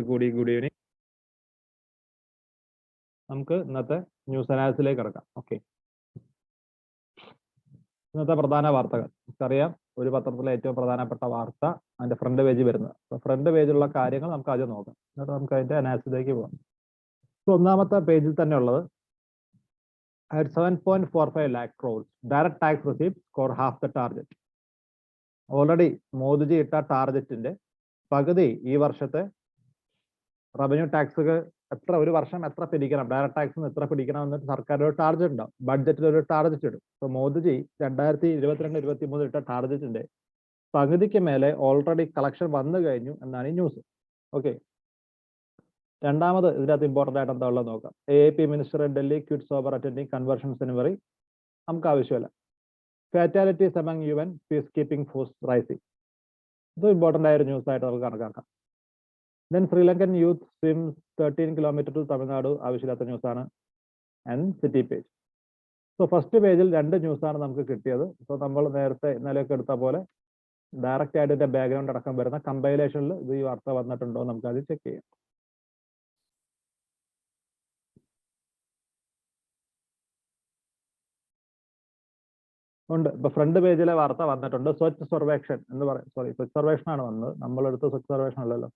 കൂടി good evening. നമുക്ക് ഇന്നത്തെ ന്യൂസ് അനാലിസിലേക്ക് കിടക്കാം. ഓക്കെ, ഇന്നത്തെ പ്രധാന വാർത്തകൾ നമുക്കറിയാം. ഒരു പത്രത്തിലെ ഏറ്റവും പ്രധാനപ്പെട്ട വാർത്ത അതിന്റെ ഫ്രണ്ട് പേജിൽ വരുന്നത്. അപ്പോൾ ഫ്രണ്ട് പേജിലുള്ള കാര്യങ്ങൾ നമുക്ക് ആദ്യം നോക്കാം, എന്നിട്ട് നമുക്ക് അതിന്റെ അനാലിസിലേക്ക് പോകാം. ഒന്നാമത്തെ പേജിൽ തന്നെ ഉള്ളത് 7.45 lakh crores direct tax receipts score half the target. Already Modiji ഇട്ട ടാർഗറ്റിന്റെ പകുതി ഈ വർഷത്തെ റവന്യൂ ടാക്സ് എത്ര, ഒരു വർഷം എത്ര പിടിക്കണം, ഡയറക്ട് ടാക്സ് എത്ര പിടിക്കണം എന്നിട്ട് സർക്കാർ ഒരു ടാർഗറ്റ് ഉണ്ടാവും, ബഡ്ജറ്റിൽ ഒരു ടാർഗറ്റ് ഇടും. അപ്പോൾ മോദിജി 2022-23 ഇട്ട ടാർഗറ്റിന്റെ പകുതിക്ക് മേലെ ഓൾറെഡി കളക്ഷൻ വന്നു കഴിഞ്ഞു എന്നാണ് ഈ ന്യൂസ്. ഓക്കെ, രണ്ടാമത് ഇതിനകത്ത് ഇമ്പോർട്ടൻ്റ് ആയിട്ട് എന്താ ഉള്ളത് നോക്കാം. AAP minister in Delhi quits over attending conversion ceremony. നമുക്ക് ആവശ്യമല്ല. Fatalities among UN peace keeping force rising. ഇത് ഇമ്പോർട്ടൻ്റ് ആയ ഒരു ന്യൂസ് ആയിട്ട് നമുക്ക് കണക്കാക്കാം. Then Sri Lankan youth swims 13 kilometre to Tamil Nadu. ആവശ്യമില്ലാത്ത ന്യൂസാണ്. And city page. So first പേജിൽ രണ്ട് ന്യൂസാണ് നമുക്ക് കിട്ടിയത്. സോ നമ്മൾ നേരത്തെ ഇന്നലെയൊക്കെ എടുത്ത പോലെ ഡയറക്റ്റ് ആയിട്ട് ഇതിന്റെ ബാക്ക്ഗ്രൗണ്ട് അടക്കം വരുന്ന കമ്പൈലേഷനിൽ ഇത് ഈ വാർത്ത വന്നിട്ടുണ്ടോ നമുക്ക് അത് ചെക്ക് ചെയ്യാം. ഉണ്ട്. ഇപ്പൊ ഫ്രണ്ട് പേജിലെ വാർത്ത വന്നിട്ടുണ്ട്. സ്വച്ഛ് സർവേക്ഷൺ എന്ന് പറയും. സോറി, സ്വച്ഛ് സർവേക്ഷൺ ആണ് വന്നത്. നമ്മളെടുത്ത് സ്വച്ഛ് സർവേക്ഷൺ അല്ലല്ലോ.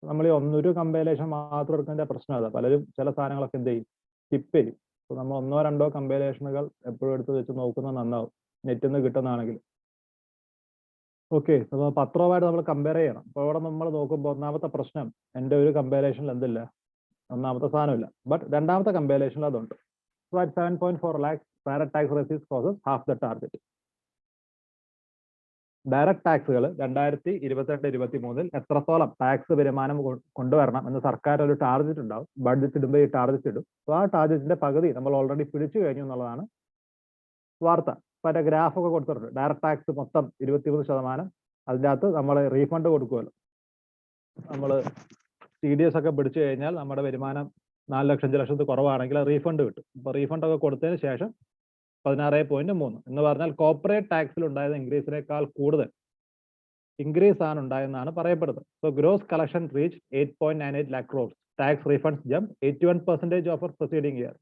നമ്മൾ ഈ ഒരു കമ്പൈലേഷൻ മാത്രം എടുക്കുന്നതിന്റെ പ്രശ്നം അതാ. പലരും ചില സാധനങ്ങളൊക്കെ എന്ത് ചെയ്യും, സ്കിപ്പ് ചെയ്യും. അപ്പൊ നമ്മൾ 1-2 കമ്പൈലേഷനുകൾ എപ്പോഴും എടുത്ത് വെച്ച് നോക്കുന്നത് നന്നാവും, നെറ്റിൽ നിന്ന് കിട്ടുന്നതാണെങ്കിൽ. ഓക്കെ, അപ്പോൾ പത്രവുമായിട്ട് നമ്മൾ കമ്പയർ ചെയ്യണം. അപ്പോൾ അവിടെ നമ്മൾ നോക്കുമ്പോൾ ഒന്നാമത്തെ പ്രശ്നം, എൻ്റെ ഒരു കമ്പയറേഷനിൽ എന്തില്ല, ഒന്നാമത്തെ സാധനമില്ല. ബട്ട് രണ്ടാമത്തെ കമ്പയറേഷനിൽ അതുണ്ട്. 7.4 lakhs direct tax receipts crosses half the target. Direct ടാക്സുകൾ 2022-23 എത്രത്തോളം ടാക്സ് വരുമാനം കൊണ്ടുവരണം എന്ന് സർക്കാർ ഒരു ടാർഗറ്റ് ഉണ്ടാവും. ബഡ്ജറ്റ് ഇടുമ്പോൾ ഈ ടാർഗറ്റ് ഇടും. അപ്പോൾ ആ ടാർഗറ്റിന്റെ പകുതി നമ്മൾ ഓൾറെഡി പിടിച്ചു കഴിഞ്ഞു എന്നുള്ളതാണ് വാർത്ത. മറ്റേ ഗ്രാഫൊക്കെ കൊടുത്തിട്ടുണ്ട്. ഡയറക്ട് ടാക്സ് മൊത്തം 23%. അതിൻ്റെ അകത്ത് നമ്മൾ റീഫണ്ട് കൊടുക്കുമല്ലോ. നമ്മൾ TDS ഒക്കെ പിടിച്ചു കഴിഞ്ഞാൽ നമ്മുടെ വരുമാനം 4 ലക്ഷം 5 ലക്ഷത്തിൽ കുറവാണെങ്കിൽ റീഫണ്ട് കിട്ടും. അപ്പോൾ റീഫണ്ട് ഒക്കെ കൊടുത്തതിന് ശേഷം 16.3 എന്ന് പറഞ്ഞാൽ കോർപ്പറേറ്റ് ടാക്സിൽ ഉണ്ടായത് ഇൻക്രീസിനേക്കാൾ കൂടുതൽ ഇൻക്രീസ് ആണ് ഉണ്ടായെന്നാണ് പറയപ്പെടുന്നത്. So gross collection reach 8.98 lakh crores. Tax refunds jump 81% of proceeding year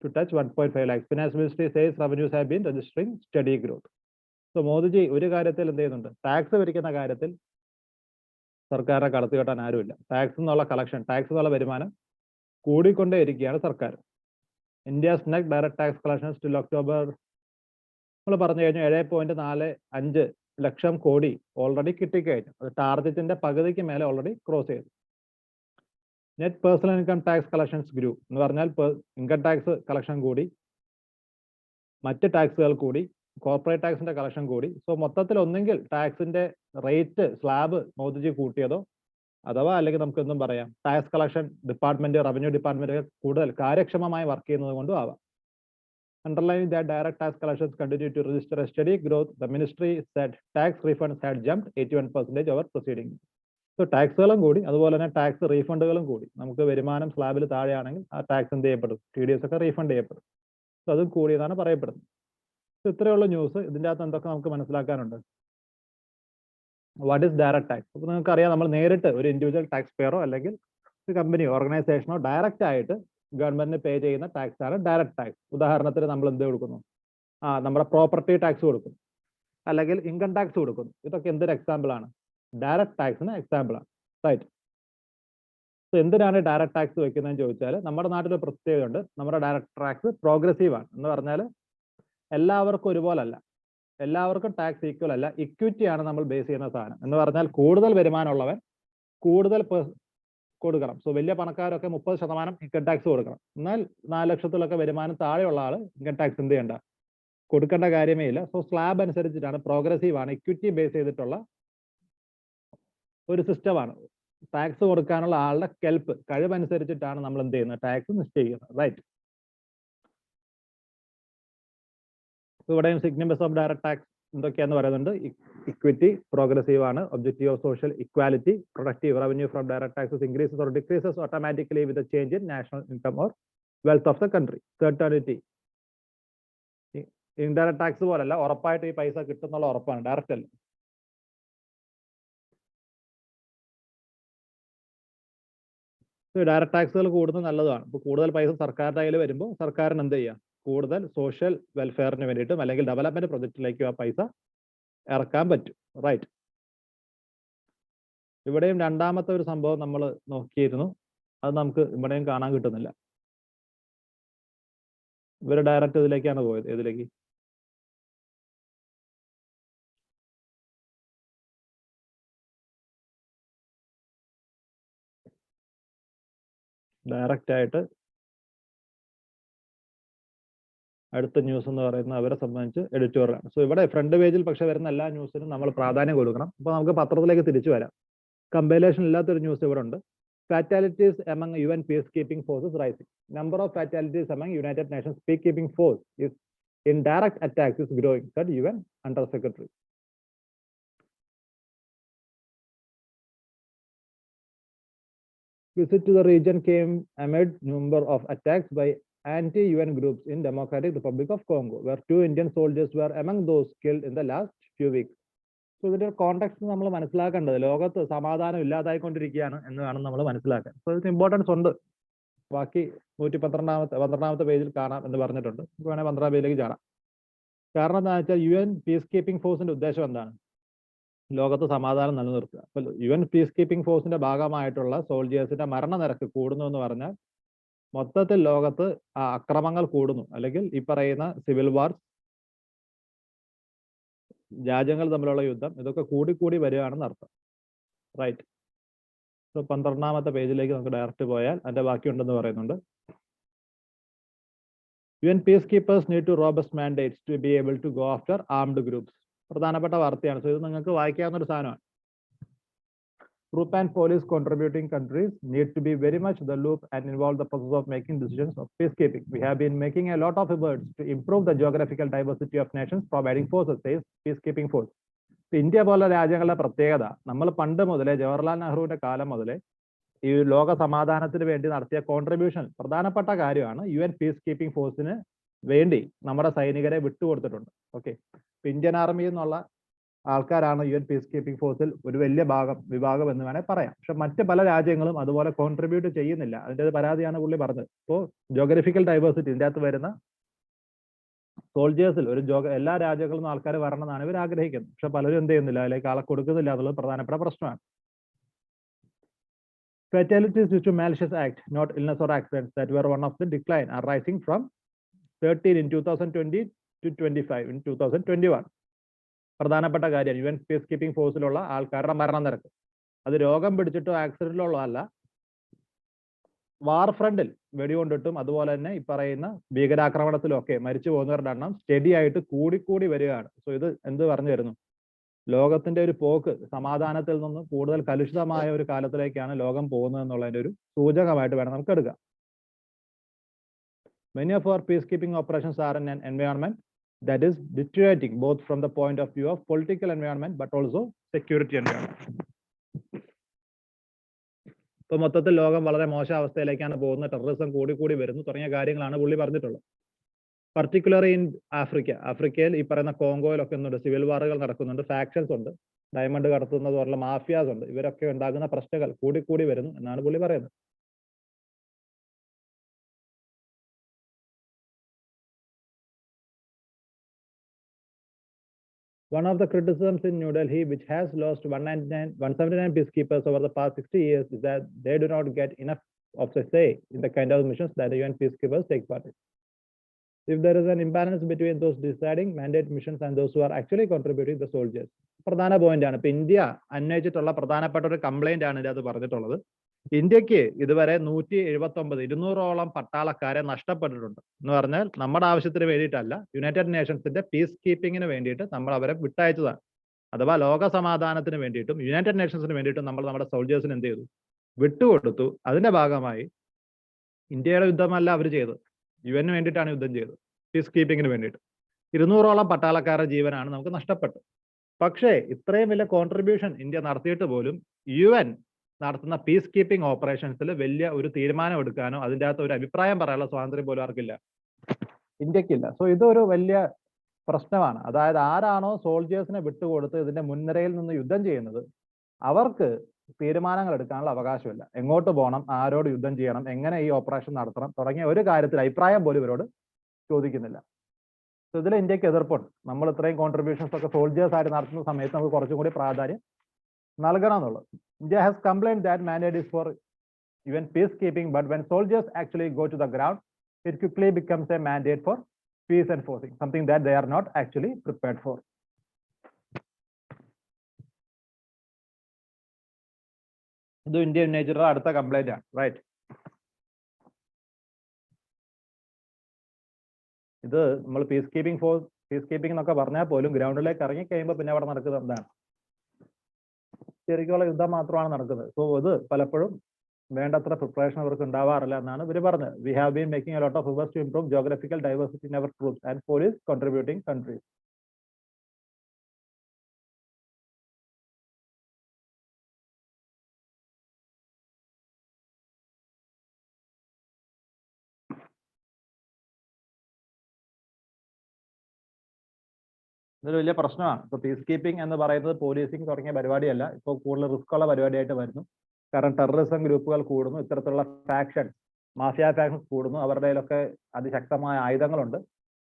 to touch 1.5 lakhs. Finance Ministry says revenues have been registering steady growth. So Modiji ഒരു കാര്യത്തിൽ എന്ത് ചെയ്യുന്നുണ്ട്, ടാക്സ് പിരിക്കുന്ന കാര്യത്തിൽ സർക്കാരിനെ കടത്തി കെട്ടാൻ ആരുമില്ല. ടാക്സ് എന്നുള്ള കളക്ഷൻ, ടാക്സ് എന്നുള്ള വരുമാനം കൂടിക്കൊണ്ടേ ഇരിക്കുകയാണ് സർക്കാർ. India's net direct tax collection till October നമ്മൾ പറഞ്ഞു കഴിഞ്ഞു 7.45 ലക്ഷം കോടി ഓൾറെഡി കിട്ടിക്കഴിഞ്ഞു. അത് ടാർഗറ്റിന്റെ പകുതിക്ക് മേലെ ഓൾറെഡി ക്രോസ് ചെയ്തു. Net personal income tax collections grew എന്ന് പറഞ്ഞാൽ ഇൻകം ടാക്സ് കളക്ഷൻ കൂടി, മറ്റ് ടാക്സുകൾ കൂടി, കോർപ്പറേറ്റ് ടാക്സിന്റെ കളക്ഷൻ കൂടി. സോ മൊത്തത്തിൽ ഒന്നെങ്കിൽ ടാക്സിന്റെ റേറ്റ് സ്ലാബ് മോദിജി കൂട്ടിയതോ, അഥവാ അല്ലെങ്കിൽ നമുക്ക് എന്തും പറയാം tax collection department, revenue department കൂടുതൽ കാര്യക്ഷമമായി വർക്ക് ചെയ്യുന്നത് കൊണ്ടും ആവാം. Underlining that direct tax collections continue to register a steady growth, the ministry said tax refunds had jumped 81% over preceding. So ടാക്സുകളും കൂടി, അതുപോലെ തന്നെ ടാക്സ് റീഫണ്ടുകളും കൂടി. നമുക്ക് വരുമാനം സ്ലാബിൽ താഴെയാണെങ്കിൽ ആ ടാക്സ് എന്ത് ചെയ്യപ്പെടും, TDS ഒക്കെ റീഫണ്ട് ചെയ്യപ്പെടും. സോ അതും കൂടിയതാണ് പറയപ്പെടുന്നത്. ഇത്രയുള്ള ന്യൂസ്. ഇതിൻ്റെ അകത്ത് എന്തൊക്കെ നമുക്ക് മനസ്സിലാക്കാനുണ്ട്. What is direct tax? അപ്പോൾ നിങ്ങൾക്ക് അറിയാം, നമ്മൾ നേരിട്ട് ഒരു ഇൻഡിവിജ്വൽ ടാക്സ് പെയറോ അല്ലെങ്കിൽ ഒരു കമ്പനിയോ ഓർഗനൈസേഷനോ ഡയറക്റ്റ് ആയിട്ട് ഗവൺമെന്റിന് പേ ചെയ്യുന്ന ടാക്സ് ആണ് ഡയറക്ട് ടാക്സ്. ഉദാഹരണത്തിന് നമ്മൾ എന്ത് കൊടുക്കുന്നു, നമ്മുടെ പ്രോപ്പർട്ടി ടാക്സ് കൊടുക്കുന്നു, അല്ലെങ്കിൽ ഇൻകം ടാക്സ് കൊടുക്കുന്നു. ഇതൊക്കെ എന്തൊരു എക്സാമ്പിൾ ആണ്, ഡയറക്ട് ടാക്സിന് എക്സാമ്പിൾ ആണ്. റൈറ്റ്. സോ എന്തിനാണ് ഡയറക്ട് ടാക്സ് വെക്കുന്നതെന്ന് ചോദിച്ചാൽ, നമ്മുടെ നാട്ടിൽ പ്രത്യേകത ഉണ്ട്. നമ്മുടെ ഡയറക്ട് ടാക്സ് പ്രോഗ്രസീവ് ആണ്. എന്ന് പറഞ്ഞാൽ എല്ലാവർക്കും ഒരുപോലല്ല, എല്ലാവർക്കും ടാക്സ് ഈക്വൽ അല്ല. ഇക്വിറ്റി ആണ് നമ്മൾ ബേസ് ചെയ്യുന്ന സാധനം. എന്ന് പറഞ്ഞാൽ കൂടുതൽ വരുമാനമുള്ളവൻ കൂടുതൽ കൊടുക്കണം. സോ വലിയ പണക്കാരൊക്കെ 30% ഇൻകം ടാക്സ് കൊടുക്കണം. എന്നാൽ 4 ലക്ഷത്തിലൊക്കെ വരുമാനം താഴെയുള്ള ആൾ ഇൻകം ടാക്സ് എന്ത് ചെയ്യണ്ട, കൊടുക്കേണ്ട കാര്യമേ ഇല്ല. സോ സ്ലാബ് അനുസരിച്ചിട്ടാണ്, പ്രോഗ്രസീവ് ആണ്, ഇക്വിറ്റി ബേസ് ചെയ്തിട്ടുള്ള ഒരു സിസ്റ്റമാണ്. ടാക്സ് കൊടുക്കാനുള്ള ആളുടെ കഴിവനുസരിച്ചിട്ടാണ് നമ്മൾ എന്ത് ചെയ്യുന്നത്, ടാക്സ് നിശ്ചയിക്കുന്നത്. റൈറ്റ്. ഇവിടെയും സിഗ്നിഫിക്കൻസ് ഓഫ് ഡയറക്ട് ടാക്സ് എന്തൊക്കെയാന്ന് പറയുന്നുണ്ട്. ഇക്വിറ്റി, പ്രോഗ്രസീവ് ആണ്, objective of social equality, productive, revenue from direct taxes increases or decreases automatically with change in national income or wealth of the country. Certainty. Indirect tax പോലല്ല, ഉറപ്പായിട്ട് ഈ പൈസ കിട്ടുന്നുള്ള ഉറപ്പാണ്, direct അല്ല. Direct ടാക്സുകൾ കൂടുന്നത് നല്ലതാണ്. ഇപ്പോൾ കൂടുതൽ പൈസ സർക്കാരിന്റെ കയ്യിൽ വരുമ്പോൾ സർക്കാരിന് എന്ത് ചെയ്യാം, കൂടുതൽ സോഷ്യൽ വെൽഫെയറിന് വേണ്ടിയിട്ടും അല്ലെങ്കിൽ ഡെവലപ്മെന്റ് പ്രൊജക്റ്റിലേക്കും ആ പൈസ ഇറക്കാൻ പറ്റും. റൈറ്റ്. ഇവിടെയും രണ്ടാമത്തെ ഒരു സംഭവം നമ്മൾ നോക്കിയിരുന്നു, അത് നമുക്ക് ഇവിടെയും കാണാൻ കിട്ടുന്നില്ല. ഇവർ ഡയറക്റ്റ് ഇതിലേക്കാണ് പോയത്. ഇതിലേക്ക് ഡയറക്റ്റ് ആയിട്ട് അടുത്ത ന്യൂസ് എന്ന് പറയുന്നത് അവരെ സംബന്ധിച്ച് എഡിറ്റോറിയലാണ്. സോ ഇവിടെ ഫ്രണ്ട് പേജിൽ പക്ഷെ വരുന്ന എല്ലാ ന്യൂസിനും നമ്മൾ പ്രാധാന്യം കൊടുക്കണം. അപ്പോൾ നമുക്ക് പത്രത്തിലേക്ക് തിരിച്ചു വരാം. കമ്പൈലേഷൻ ഇല്ലാത്തൊരു ന്യൂസ് ഇവിടെ ഉണ്ട്. Fatalities among UN peacekeeping forces rising. Number of fatalities among United Nations peacekeeping force is in direct attacks is growing, said UN Under Secretary. Visit to the region came amid number of attacks by anti-UN groups in Democratic Republic of Congo, where 2 Indian soldiers were among those killed in the last few weeks. So ഇതിന്റെ context നമ്മൾ മനസ്സിലാക്കേണ്ടത് ലോകത്ത് സമാധാനം ഇല്ലാതായിക്കൊണ്ടിരിക്കുകയാണ് എന്ന് വേണം നമ്മൾ മനസ്സിലാക്കാൻ. So ഇതിന് ഇമ്പോർട്ടൻസ് ഉണ്ട്. ബാക്കി 112 പേജിൽ കാണാം എന്ന് പറഞ്ഞിട്ടുണ്ട്. വേണേൽ 12 പേജിലേക്ക് ചാടാം. കാരണം എന്താ വെച്ചാൽ UN പീസ് കീപ്പിംഗ് ഫോഴ്സിന്റെ ഉദ്ദേശം എന്താണ്? ലോകത്ത് സമാധാനം നിലനിർത്തുക. അപ്പോൾ UN പീസ് കീപ്പിംഗ് ഫോഴ്സിന്റെ ഭാഗമായിട്ടുള്ള സോൾജിയേഴ്സിന്റെ മരണനിരക്ക് കൂടുന്നു എന്ന് പറഞ്ഞാൽ മൊത്തത്തിൽ ലോകത്ത് അക്രമങ്ങൾ കൂടുന്നു, അല്ലെങ്കിൽ ഈ പറയുന്ന സിവിൽ വാർസ്, രാജ്യങ്ങൾ തമ്മിലുള്ള യുദ്ധം, ഇതൊക്കെ കൂടിക്കൂടി വരികയാണെന്ന് അർത്ഥം. റൈറ്റ്. സോ 12ാമത്തെ പേജിലേക്ക് നമുക്ക് ഡയറക്റ്റ് പോയാൽ അതിന്റെ ബാക്കിയുണ്ടെന്ന് പറയുന്നുണ്ട്. UN peacekeepers need to robust mandates to be able to go after armed groups. പ്രധാനപ്പെട്ട വാർത്തയാണ്. സോ ഇത് നിങ്ങൾക്ക് വായിക്കാവുന്ന ഒരു സാധനമാണ്. Troop and police contributing countries need to be very much the loop and involve the process of making decisions of peacekeeping. We have been making a lot of efforts to improve the geographical diversity of nations providing forces, says peacekeeping force. India പോലെ രാജ്യങ്ങളുടെ പ്രത്യേകത, നമ്മൾ പണ്ട് മുതലേ ജവഹർലാൽ നെഹ്റുവിന്റെ കാലം മുതലേ ഈ ലോക സമാധാനത്തിന് വേണ്ടി നടത്തിയ കോൺട്രിബ്യൂഷൻ പ്രധാനപ്പെട്ട കാര്യമാണ്. UN പീസ് കീപ്പിംഗ് ഫോഴ്സിന് വേണ്ടി നമ്മുടെ സൈനികരെ വിട്ടുകൊടുത്തിട്ടുണ്ട്. ഓക്കെ. ഇന്ത്യൻ ആർമി എന്നുള്ള ആൾക്കാരാണ് UN പീസ് കീപ്പിംഗ് ഫോഴ്സിൽ ഒരു വലിയ വിഭാഗം എന്ന് വേണേൽ പറയാം. പക്ഷെ മറ്റ് പല രാജ്യങ്ങളും അതുപോലെ കോൺട്രിബ്യൂട്ട് ചെയ്യുന്നില്ല. അതിൻ്റെ പരാതിയാണ് പുള്ളി പറഞ്ഞത്. ഇപ്പോൾ ജോഗ്രഫിക്കൽ ഡൈവേഴ്സിറ്റി, ഇതിൻ്റെ അകത്ത് വരുന്ന സോൾജേഴ്സിൽ എല്ലാ രാജ്യങ്ങളും ആൾക്കാർ വരണമെന്നാണ് ഇവർ ആഗ്രഹിക്കുന്നത്. പക്ഷെ പലരും എന്ത് ചെയ്യുന്നില്ല, അതിലേക്ക് ആളെ കൊടുക്കുന്നില്ല എന്നുള്ളത് പ്രധാനപ്പെട്ട പ്രശ്നമാണ്. Fatalities due to malicious act, not illness or accidents, that were one of the decline, are rising from 13 in 2020 to 25 in 2021. പ്രധാനപ്പെട്ട കാര്യമാണ് UN പീസ് കീപ്പിംഗ് ഫോഴ്സിലുള്ള ആൾക്കാരുടെ മരണനിരക്ക്. അത് രോഗം പിടിച്ചിട്ടോ ആക്സിഡന്റിലോ ഉള്ളതല്ല, വാർ ഫ്രണ്ടിൽ വെടികൊണ്ടിട്ടും അതുപോലെ തന്നെ ഈ പറയുന്ന ഭീകരാക്രമണത്തിലും ഒക്കെ മരിച്ചു പോകുന്നവരുടെ എണ്ണം സ്റ്റഡി ആയിട്ട് കൂടിക്കൂടി വരികയാണ്. സോ ഇത് എന്ത് പറഞ്ഞു തരുന്നു? ലോകത്തിന്റെ ഒരു പോക്ക് സമാധാനത്തിൽ നിന്ന് കൂടുതൽ കലുഷിതമായ ഒരു കാലത്തിലേക്കാണ് ലോകം പോകുന്നത് എന്നുള്ളതിന്റെ ഒരു സൂചകമായിട്ട് വേണം നമുക്ക് എടുക്കാം. Many of our peacekeeping operations are in an environment that is deteriorating both from the point of view of political environment but also security environment. ഇപ്പോൾ മൊത്തത്തിൽ ലോകം വളരെ മോശം അവസ്ഥയിലേക്കാണ് പോകുന്നത്, ടെററിസം കൂടി വരുന്നു തുടങ്ങിയ കാര്യങ്ങളാണ് പുള്ളി പറഞ്ഞിട്ടുള്ളത്. പർട്ടിക്കുലർ ഇൻ ആഫ്രിക്കയിൽ ഈ പറയുന്ന കോങ്കോയിലൊക്കെ ഒന്നുണ്ട്, സിവിൽ വാറുകൾ നടക്കുന്നുണ്ട്, ഫാക്ഷൻസ് ഉണ്ട്, ഡയമണ്ട് കടത്തുന്നത് പോലുള്ള മാഫിയാസ് ഉണ്ട്. ഇവരൊക്കെ ഉണ്ടാകുന്ന പ്രശ്നങ്ങൾ കൂടി വരുന്നു എന്നാണ് പുള്ളി പറയുന്നത്. One of the criticisms in New Delhi, which has lost 179 peacekeepers over the past 60 years, is that they do not get enough of a say in the kind of missions that the UN peacekeepers take part in. If there is an imbalance between those deciding mandate missions and those who are actually contributing the soldiers. പ്രധാന point ആണ്. ഇപ്പൊ India അന്വേഷിച്ചിട്ടുള്ള പ്രധാനപ്പെട്ട ഒരു complaint ആണ് ഇതിനകത്ത് പറഞ്ഞിട്ടുള്ളത്. ഇന്ത്യക്ക് ഇതുവരെ 279 പട്ടാളക്കാരെ നഷ്ടപ്പെട്ടിട്ടുണ്ട് എന്ന് പറഞ്ഞാൽ നമ്മുടെ ആവശ്യത്തിന് വേണ്ടിയിട്ടല്ല, യുണൈറ്റഡ് നേഷൻസിന്റെ പീസ് കീപ്പിങ്ങിന് വേണ്ടിയിട്ട് നമ്മൾ അവരെ വിട്ടയച്ചതാണ്. അഥവാ ലോക സമാധാനത്തിന് വേണ്ടിയിട്ടും യുണൈറ്റഡ് നേഷൻസിന് വേണ്ടിയിട്ടും നമ്മൾ നമ്മുടെ സോൾജേഴ്സിന് എന്ത് ചെയ്തു? വിട്ടുകൊടുത്തു. അതിന്റെ ഭാഗമായി ഇന്ത്യയുടെ യുദ്ധമല്ല അവർ ചെയ്തത്, UN വേണ്ടിയിട്ടാണ് യുദ്ധം ചെയ്തത്, പീസ് കീപ്പിങ്ങിന് വേണ്ടിയിട്ട്. 200 പട്ടാളക്കാരുടെ ജീവനാണ് നമുക്ക് നഷ്ടപ്പെട്ടത്. പക്ഷേ ഇത്രയും വലിയ കോൺട്രിബ്യൂഷൻ ഇന്ത്യ നടത്തിയിട്ട് പോലും UN നടത്തുന്ന പീസ് കീപ്പിംഗ് ഓപ്പറേഷൻസിൽ വലിയ ഒരു തീരുമാനം എടുക്കാനോ അതിൻ്റെ അകത്ത് ഒരു അഭിപ്രായം പറയാനുള്ള സ്വാതന്ത്ര്യം പോലും ആർക്കില്ല, ഇന്ത്യക്കില്ല. സോ ഇതൊരു വലിയ പ്രശ്നമാണ്. അതായത് ആരാണോ സോൾജേഴ്സിനെ വിട്ടുകൊടുത്ത് ഇതിന്റെ മുൻനിരയിൽ നിന്ന് യുദ്ധം ചെയ്യുന്നത് അവർക്ക് തീരുമാനങ്ങൾ എടുക്കാനുള്ള അവകാശമില്ല. എങ്ങോട്ട് പോകണം, ആരോട് യുദ്ധം ചെയ്യണം, എങ്ങനെ ഈ ഓപ്പറേഷൻ നടത്തണം തുടങ്ങിയ ഒരു കാര്യത്തിൽ അഭിപ്രായം പോലും ഇവരോട് ചോദിക്കുന്നില്ല. സോ ഇതിൽ ഇന്ത്യക്ക് എതിർപ്പുണ്ട്. നമ്മൾ ഇത്രയും കോൺട്രിബ്യൂഷൻസ് ഒക്കെ സോൾജേഴ്സ് ആയിട്ട് നടത്തുന്ന സമയത്ത് നമുക്ക് കുറച്ചും കൂടി പ്രാധാന്യം നൽകണം എന്നുള്ളത്. India has complied that mandate is for UN peacekeeping, but when soldiers actually go to the ground, it quickly becomes a mandate for peace enforcing, something that they are not actually prepared for. ഇത് Indian നേച്ചറുടെ അടുത്ത complaint ആണ്, right? ഇത് നമ്മൾ peace keeping എന്നൊക്കെ പറഞ്ഞാൽ പോലും ഗ്രൗണ്ടിലേക്ക് ഇറങ്ങി കഴിയുമ്പോൾ പിന്നെ അവിടെ നടക്കുന്നത് എന്താണ്? ശരിക്കുള്ള യുദ്ധം മാത്രമാണ് നടക്കുന്നത്. സോ ഇത് പലപ്പോഴും വേണ്ടത്ര പ്രിപ്പറേഷൻ അവർക്ക് ഉണ്ടാവാറില്ല എന്നാണ് ഇവർ പറഞ്ഞത്. We have been making a lot of efforts to improve geographical diversity in our troops and police contributing countries. ഇതൊരു വലിയ പ്രശ്നമാണ്. ഇപ്പോൾ പീസ് കീപ്പിംഗ് എന്ന് പറയുന്നത് പോലീസിംഗ് തുടങ്ങിയ പരിപാടിയല്ല, ഇപ്പോൾ കൂടുതൽ റിസ്ക് ഉള്ള പരിപാടിയായിട്ട് വരുന്നു. കാരണം ടെററിസം ഗ്രൂപ്പുകൾ കൂടുന്നു, ഇത്തരത്തിലുള്ള ഫാക്ഷൻസ്, മാഫിയ ഫാക്ഷൻസ് കൂടുന്നു, അവരുടെ കയ്യിലൊക്കെ അതിശക്തമായ ആയുധങ്ങളുണ്ട്.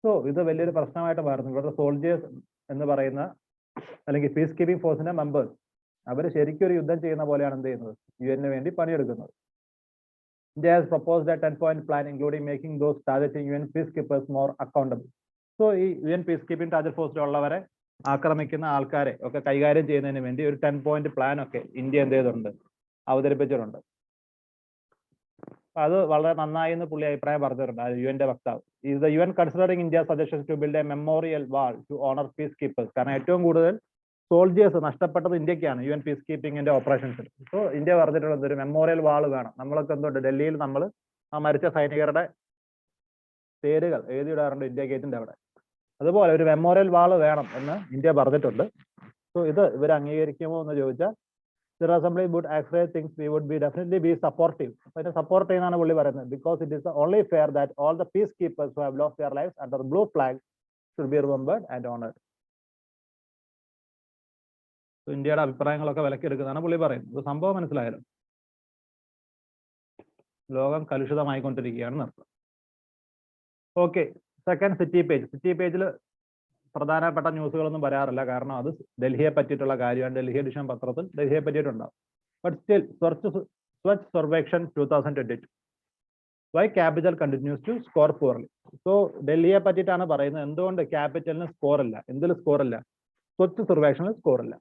സോ ഇത് വലിയൊരു പ്രശ്നമായിട്ട് മാറുന്നു. ഇവരുടെ സോൾജേഴ്സ് എന്ന് പറയുന്ന അല്ലെങ്കിൽ പീസ് കീപ്പിംഗ് ഫോഴ്സിന്റെ മെമ്പേഴ്സ് അവർ ശരിക്കും ഒരു യുദ്ധം ചെയ്യുന്ന പോലെയാണ് എന്ത് ചെയ്യുന്നത്, UN വേണ്ടി പണിയെടുക്കുന്നത്. India has proposed a 10-point plan including making those targeting UN peacekeepers more accountable. So ഈ UN peacekeeping ടാർഗറ്റ് ഫോഴ്സിലുള്ളവരെ ആക്രമിക്കുന്ന ആൾക്കാരെ ഒക്കെ കൈകാര്യം ചെയ്യുന്നതിന് വേണ്ടി ഒരു 10-point പ്ലാൻ ഒക്കെ ഇന്ത്യ എന്ത് ചെയ്തിട്ടുണ്ട്, അവതരിപ്പിച്ചിട്ടുണ്ട്. അത് വളരെ നന്നായി എന്ന് പുള്ളി അഭിപ്രായം പറഞ്ഞിട്ടുണ്ട്, UN വക്താവ്. Is the UN considering India's suggestions to build a memorial wall to honor peacekeepers? കാരണം ഏറ്റവും കൂടുതൽ സോൾജേഴ്സ് നഷ്ടപ്പെട്ടത് ഇന്ത്യക്കാണ് UN പീസ് കീപ്പിംഗിന്റെ ഓപ്പറേഷൻസിൽ. സോ ഇന്ത്യ പറഞ്ഞിട്ടുള്ളത് ഒരു മെമ്മോറിയൽ വാൾ വേണം. നമ്മളൊക്കെ എന്തുണ്ട്, ഡൽഹിയിൽ നമ്മൾ ആ മരിച്ച സൈനികരുടെ പേരുകൾ എഴുതിയിടാറുണ്ട് ഇന്ത്യ ഗേറ്റിന്റെ അവിടെ. അതുപോലെ ഒരു മെമ്മോറിയൽ വാൾ വേണം എന്ന് ഇന്ത്യ പറഞ്ഞിട്ടുണ്ട്. സോ ഇത് ഇവർ അംഗീകരിക്കുമോ എന്ന് ചോദിച്ചാൽ the assembly would actually think we would be definitely be supportive. അതിനെ സപ്പോർട്ട് ചെയ്യുന്നതാണ് പുള്ളി പറയുന്നത്. Because it is only fair that all the peacekeepers who have lost their lives under the blue flag should be remembered and honored. So ഇന്ത്യയുടെ അഭിപ്രായങ്ങളൊക്കെ വിലക്കെടുക്കുന്നതാണ് പുള്ളി പറയുന്നത്. സംഭവം മനസ്സിലായാലും ലോകം കലുഷിതമായിക്കൊണ്ടിരിക്കുകയാണ് അർത്ഥം. ഓക്കെ, സെക്കൻഡ് സിറ്റി പേജിൽ പ്രധാനപ്പെട്ട ന്യൂസുകളൊന്നും വരാറില്ല, കാരണം അത് ഡൽഹിയെ പറ്റിയിട്ടുള്ള കാര്യമാണ്. ഡൽഹി എഡിഷൻ പത്രത്തിൽ ഡൽഹിയെ പറ്റിയിട്ടുണ്ടാവും. But still Swachh Survekshan 2022 why capital continues to score poorly. So ഡൽഹിയെ പറ്റിയിട്ടാണ് പറയുന്നത്. എന്തുകൊണ്ട് ക്യാപിറ്റലിന് സ്കോർ ഇല്ല? എന്തിൽ സ്കോർ ഇല്ല? സ്വച്ഛ് സർവേക്ഷനിൽ സ്കോർ ഇല്ല.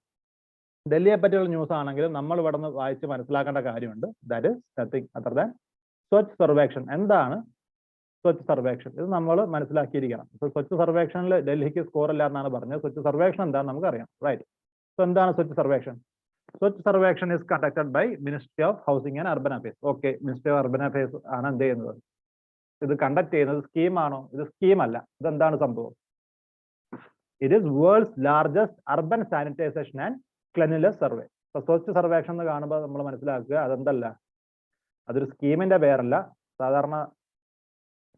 ഡൽഹിയെ പറ്റിയുള്ള ന്യൂസ് ആണെങ്കിലും നമ്മൾ ഇവിടെ നിന്ന് വായിച്ച് മനസ്സിലാക്കേണ്ട കാര്യമുണ്ട്. That is nothing other than Swachh Survekshan. എന്താണ് സ്വച്ഛ് സർവേക്ഷൻ? ഇത് നമ്മൾ മനസ്സിലാക്കിയിരിക്കണം. സ്വച്ഛ് സർവേക്ഷനിൽ ഡൽഹിക്ക് സ്കോർ ഇല്ല എന്നാണ് പറഞ്ഞത്. സ്വച്ഛ് സർവേക്ഷൻ എന്താണെന്ന് നമുക്കറിയാം, റൈറ്റ്? സോ എന്താണ് Swachh Survekshan? Swachh Survekshan is conducted by ministry of housing and urban affairs. Okay, ministry of urban affairs ആണ് എന്ത് ചെയ്യുന്നത്, ഇത് കണ്ടക്ട് ചെയ്യുന്നത്. സ്കീമാണോ? ഇത് സ്കീമല്ല. ഇതെന്താണ് സംഭവം? It is world's largest urban sanitisation and cleanliness survey. അപ്പൊ സ്വച്ഛ് സർവേക്ഷൻ എന്ന് കാണുമ്പോൾ നമ്മൾ മനസ്സിലാക്കുക അതെന്തല്ല, അതൊരു സ്കീമിന്റെ പേരല്ല. സാധാരണ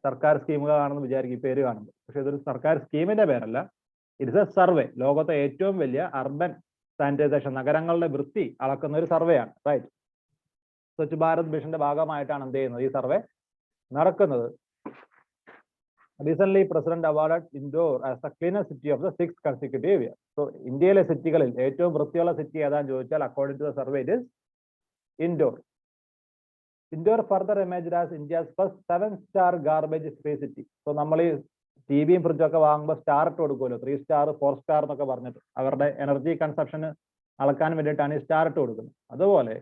സർക്കാർ സ്കീമുകളാണെന്ന് വിചാരിക്കും ഈ പേര് കാണുമ്പോൾ, പക്ഷെ ഇതൊരു സർക്കാർ സ്കീമിന്റെ പേരല്ല. It's A survey. ലോകത്തെ ഏറ്റവും വലിയ അർബൻ സാനിറ്റൈസേഷൻ, നഗരങ്ങളുടെ വൃത്തി അളക്കുന്ന ഒരു സർവേ ആണ്, റൈറ്റ്? സ്വച്ഛ് ഭാരത് മിഷന്റെ ഭാഗമായിട്ടാണ് എന്ത് ചെയ്യുന്നത്, ഈ സർവേ നടക്കുന്നത്. Recent president award Indore as the cleanest city of the 6th consecutive year. So ഇന്ത്യയിലെ സിറ്റികളിൽ ഏറ്റവും വൃത്തിയുള്ള സിറ്റി ഏതാന്ന് ചോദിച്ചാൽ according to the survey it is Indore. Indore further emerged as India's first 7-star garbage free city. So നമ്മൾ ഈ ടിവിയും ഫ്രിഡ്ജും ഒക്കെ വാങ്ങുമ്പോൾ സ്റ്റാർ ഇട്ട് കൊടുക്കുമല്ലോ, 3 സ്റ്റാർ 4 സ്റ്റാർ എന്നൊക്കെ പറഞ്ഞിട്ട് അവരുടെ എനർജി കൺസപ്ഷന് അളക്കാൻ വേണ്ടിയിട്ടാണ് ഈ സ്റ്റാർ ഇട്ട് കൊടുക്കുന്നത്. അതുപോലെ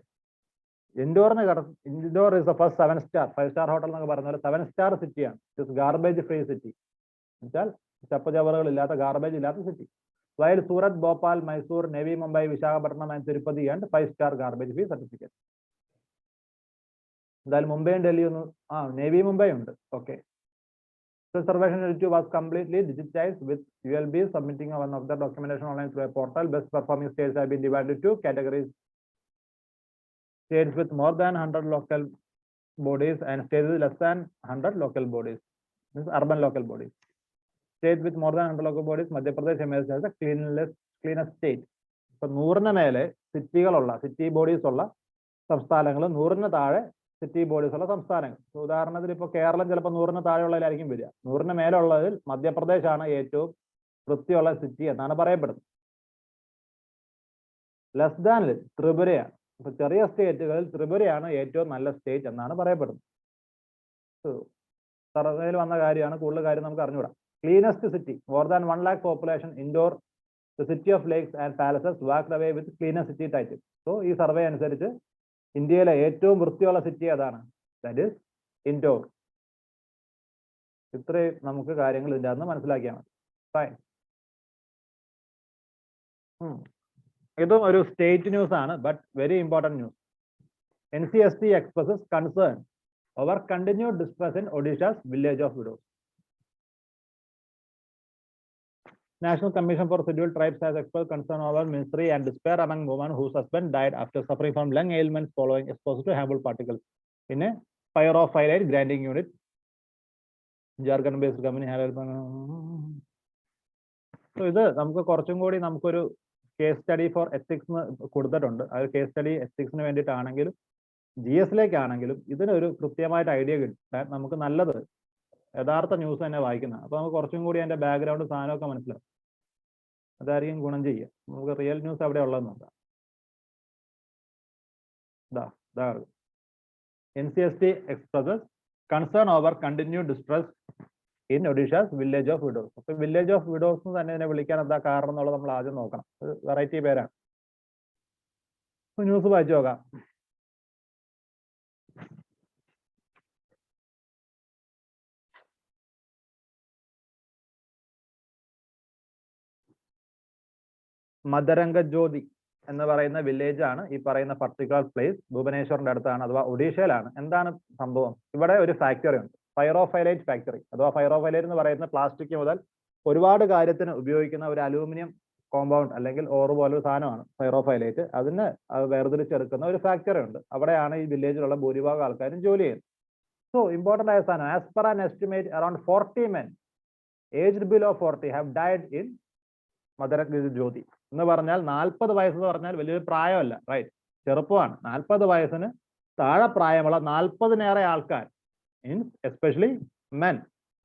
Indore is the first 7-star 5-star hotel എന്നൊക്കെ പറഞ്ഞാൽ 7-star സിറ്റിയാണ്. ഇറ്റ്സ് ഗാർബേജ് ഫ്രീ സിറ്റി, എന്നുവെച്ചാൽ ചപ്പ് ചവറുകൾ ഇല്ലാത്ത, ഗാർബേജ് ഇല്ലാത്ത city. While Surat, Bhopal, Mysore, Navi Mumbai, Visakhapatnam and Tirupati and 5-star garbage free certificate. എന്തായാലും മുംബൈയും ഡൽഹി ഒന്നും നേവി മുംബൈ ഉണ്ട്. Okay, Survekshan was completely digitized with ULB submitting one of the documentation online through a portal. Best performing states have been divided into 2 categories. states with more than 100 local bodies and states with less than 100 local bodies, means urban local bodies. States with more than 100 local bodies, Madhya Pradesh emerges as the cleanest state. So 100 മേലെ സിറ്റികളുള്ള city bodies ഉള്ള സംസ്ഥാനങ്ങൾ, 100 താഴെ city bodies ഉള്ള സംസ്ഥാനങ്ങൾ. ഉദാഹരണത്തിന് ഇപ്പോൾ കേരളം ചിലപ്പോൾ 100 താഴെയുള്ളതിലായിരിക്കും വരിക. 100 മേലെ ഉള്ളതിൽ മധ്യപ്രദേശ് ആണ് ഏറ്റവും വൃത്തിയുള്ള സിറ്റി എന്നാണ് പറയപ്പെടുന്നത്. ലെസ് ദാനിൽ ത്രിപുരയാണ്. ഇപ്പൊ ചെറിയ സ്റ്റേറ്റുകളിൽ ത്രിപുരയാണ് ഏറ്റവും നല്ല സ്റ്റേറ്റ് എന്നാണ് പറയപ്പെടുന്നത്. സർവേയിൽ വന്ന കാര്യമാണ്, കൂടുതൽ കാര്യം നമുക്ക് അറിഞ്ഞുകൂടാ. Cleanest city, more than 1 lakh population, Indore, the city of lakes and palaces walked away with cleanest city title. So ഈ സർവേ അനുസരിച്ച് ഇന്ത്യയിലെ ഏറ്റവും വൃത്തിയുള്ള സിറ്റി ഏതാണ്? That is Indore. ഇത്രയും നമുക്ക് കാര്യങ്ങൾ ഇതിൻ്റെ അകത്ത് മനസ്സിലാക്കിയാൽ മതി. ഫൈൻ. ഇതും ഒരു സ്റ്റേറ്റ് ന്യൂസ് ആണ്, but very important news. NCST expresses concern over continued distress in Odisha's village of widows. National Commission for Scheduled Tribes has expressed concern over misery and despair among women whose husband died after suffering from lung ailments following exposure to harmful particles in a pyrophyllite grinding unit. Jharkhand-based company have. So ഇത് നമുക്ക് കുറച്ചും കൂടി നമുക്കൊരു case study four ethics കൊടുത്തിട്ടുണ്ട്. ആ case study എത്തിക്സിന് വേണ്ടിയിട്ടാണെങ്കിലും GS-ലേക്കാണെങ്കിലും ഇതിനൊരു കൃത്യമായിട്ട് idea കിട്ടാൻ നമുക്ക് നല്ലത് യഥാർത്ഥ ന്യൂസ് തന്നെ വായിക്കുന്നതാണ്. അപ്പോൾ നമുക്ക് കുറച്ചും കൂടി അതിന്റെ ബാക്ക്ഗ്രൗണ്ട് സാധനമൊക്കെ മനസ്സിലാവും. അതായിരിക്കും ഗുണം ചെയ്യുക. നമുക്ക് റിയൽ ന്യൂസ് അവിടെ ഉള്ളതെന്ന് നോക്കാം. NCST expresses concern over continued distress in Odisha's village of widows. അപ്പൊ വില്ലേജ് ഓഫ് വിഡോസ് തന്നെ ഇതിനെ വിളിക്കാൻ എന്താ കാരണം എന്നുള്ളത് നമ്മൾ ആദ്യം നോക്കണം. ഒരു വെറൈറ്റി പേരാണ്. ന്യൂസ് വായിച്ചു നോക്കാം. മദരംഗ ജ്യോതി എന്ന് പറയുന്ന വില്ലേജ് ആണ് ഈ പറയുന്ന പർട്ടിക്കുലർ പ്ലേസ്. ഭുവനേശ്വറിന്റെ അടുത്താണ്, അഥവാ ഒഡീഷയിലാണ്. എന്താണ് സംഭവം? ഇവിടെ ഒരു ഫാക്ടറി ഉണ്ട്, പൈറോഫൈലൈറ്റ് ഫാക്ടറി. അഥവാ പൈറോഫൈലൈറ്റ് എന്ന് പറയുന്ന പ്ലാസ്റ്റിക് മുതൽ ഒരുപാട് കാര്യത്തിന് ഉപയോഗിക്കുന്ന ഒരു അലൂമിനിയം കോമ്പൗണ്ട് അല്ലെങ്കിൽ ഓറ് പോലൊരു സാധനമാണ് പൈറോഫൈലൈറ്റ്. അതിന് വേർതിരിച്ചെടുക്കുന്ന ഒരു ഫാക്ടറി ഉണ്ട്. അവിടെയാണ് ഈ വില്ലേജിലുള്ള ഭൂരിഭാഗം ആൾക്കാരും ജോലി ചെയ്യുന്നത്. സോ ഇമ്പോർട്ടന്റ് ആയ സാധനം, as per an estimate around 40 men aged below 40 have died in മദരംഗ ജ്യോതി. എന്ന് പറഞ്ഞാൽ 40 വയസ്സ് എന്ന് പറഞ്ഞാൽ വലിയൊരു പ്രായമല്ല, റൈറ്റ്, ചെറുപ്പമാണ്. 40 വയസ്സിന് താഴെ പ്രായമുള്ള 40-നേറെ ആൾക്കാർ, മീൻസ് എസ്പെഷ്യലി മെൻ,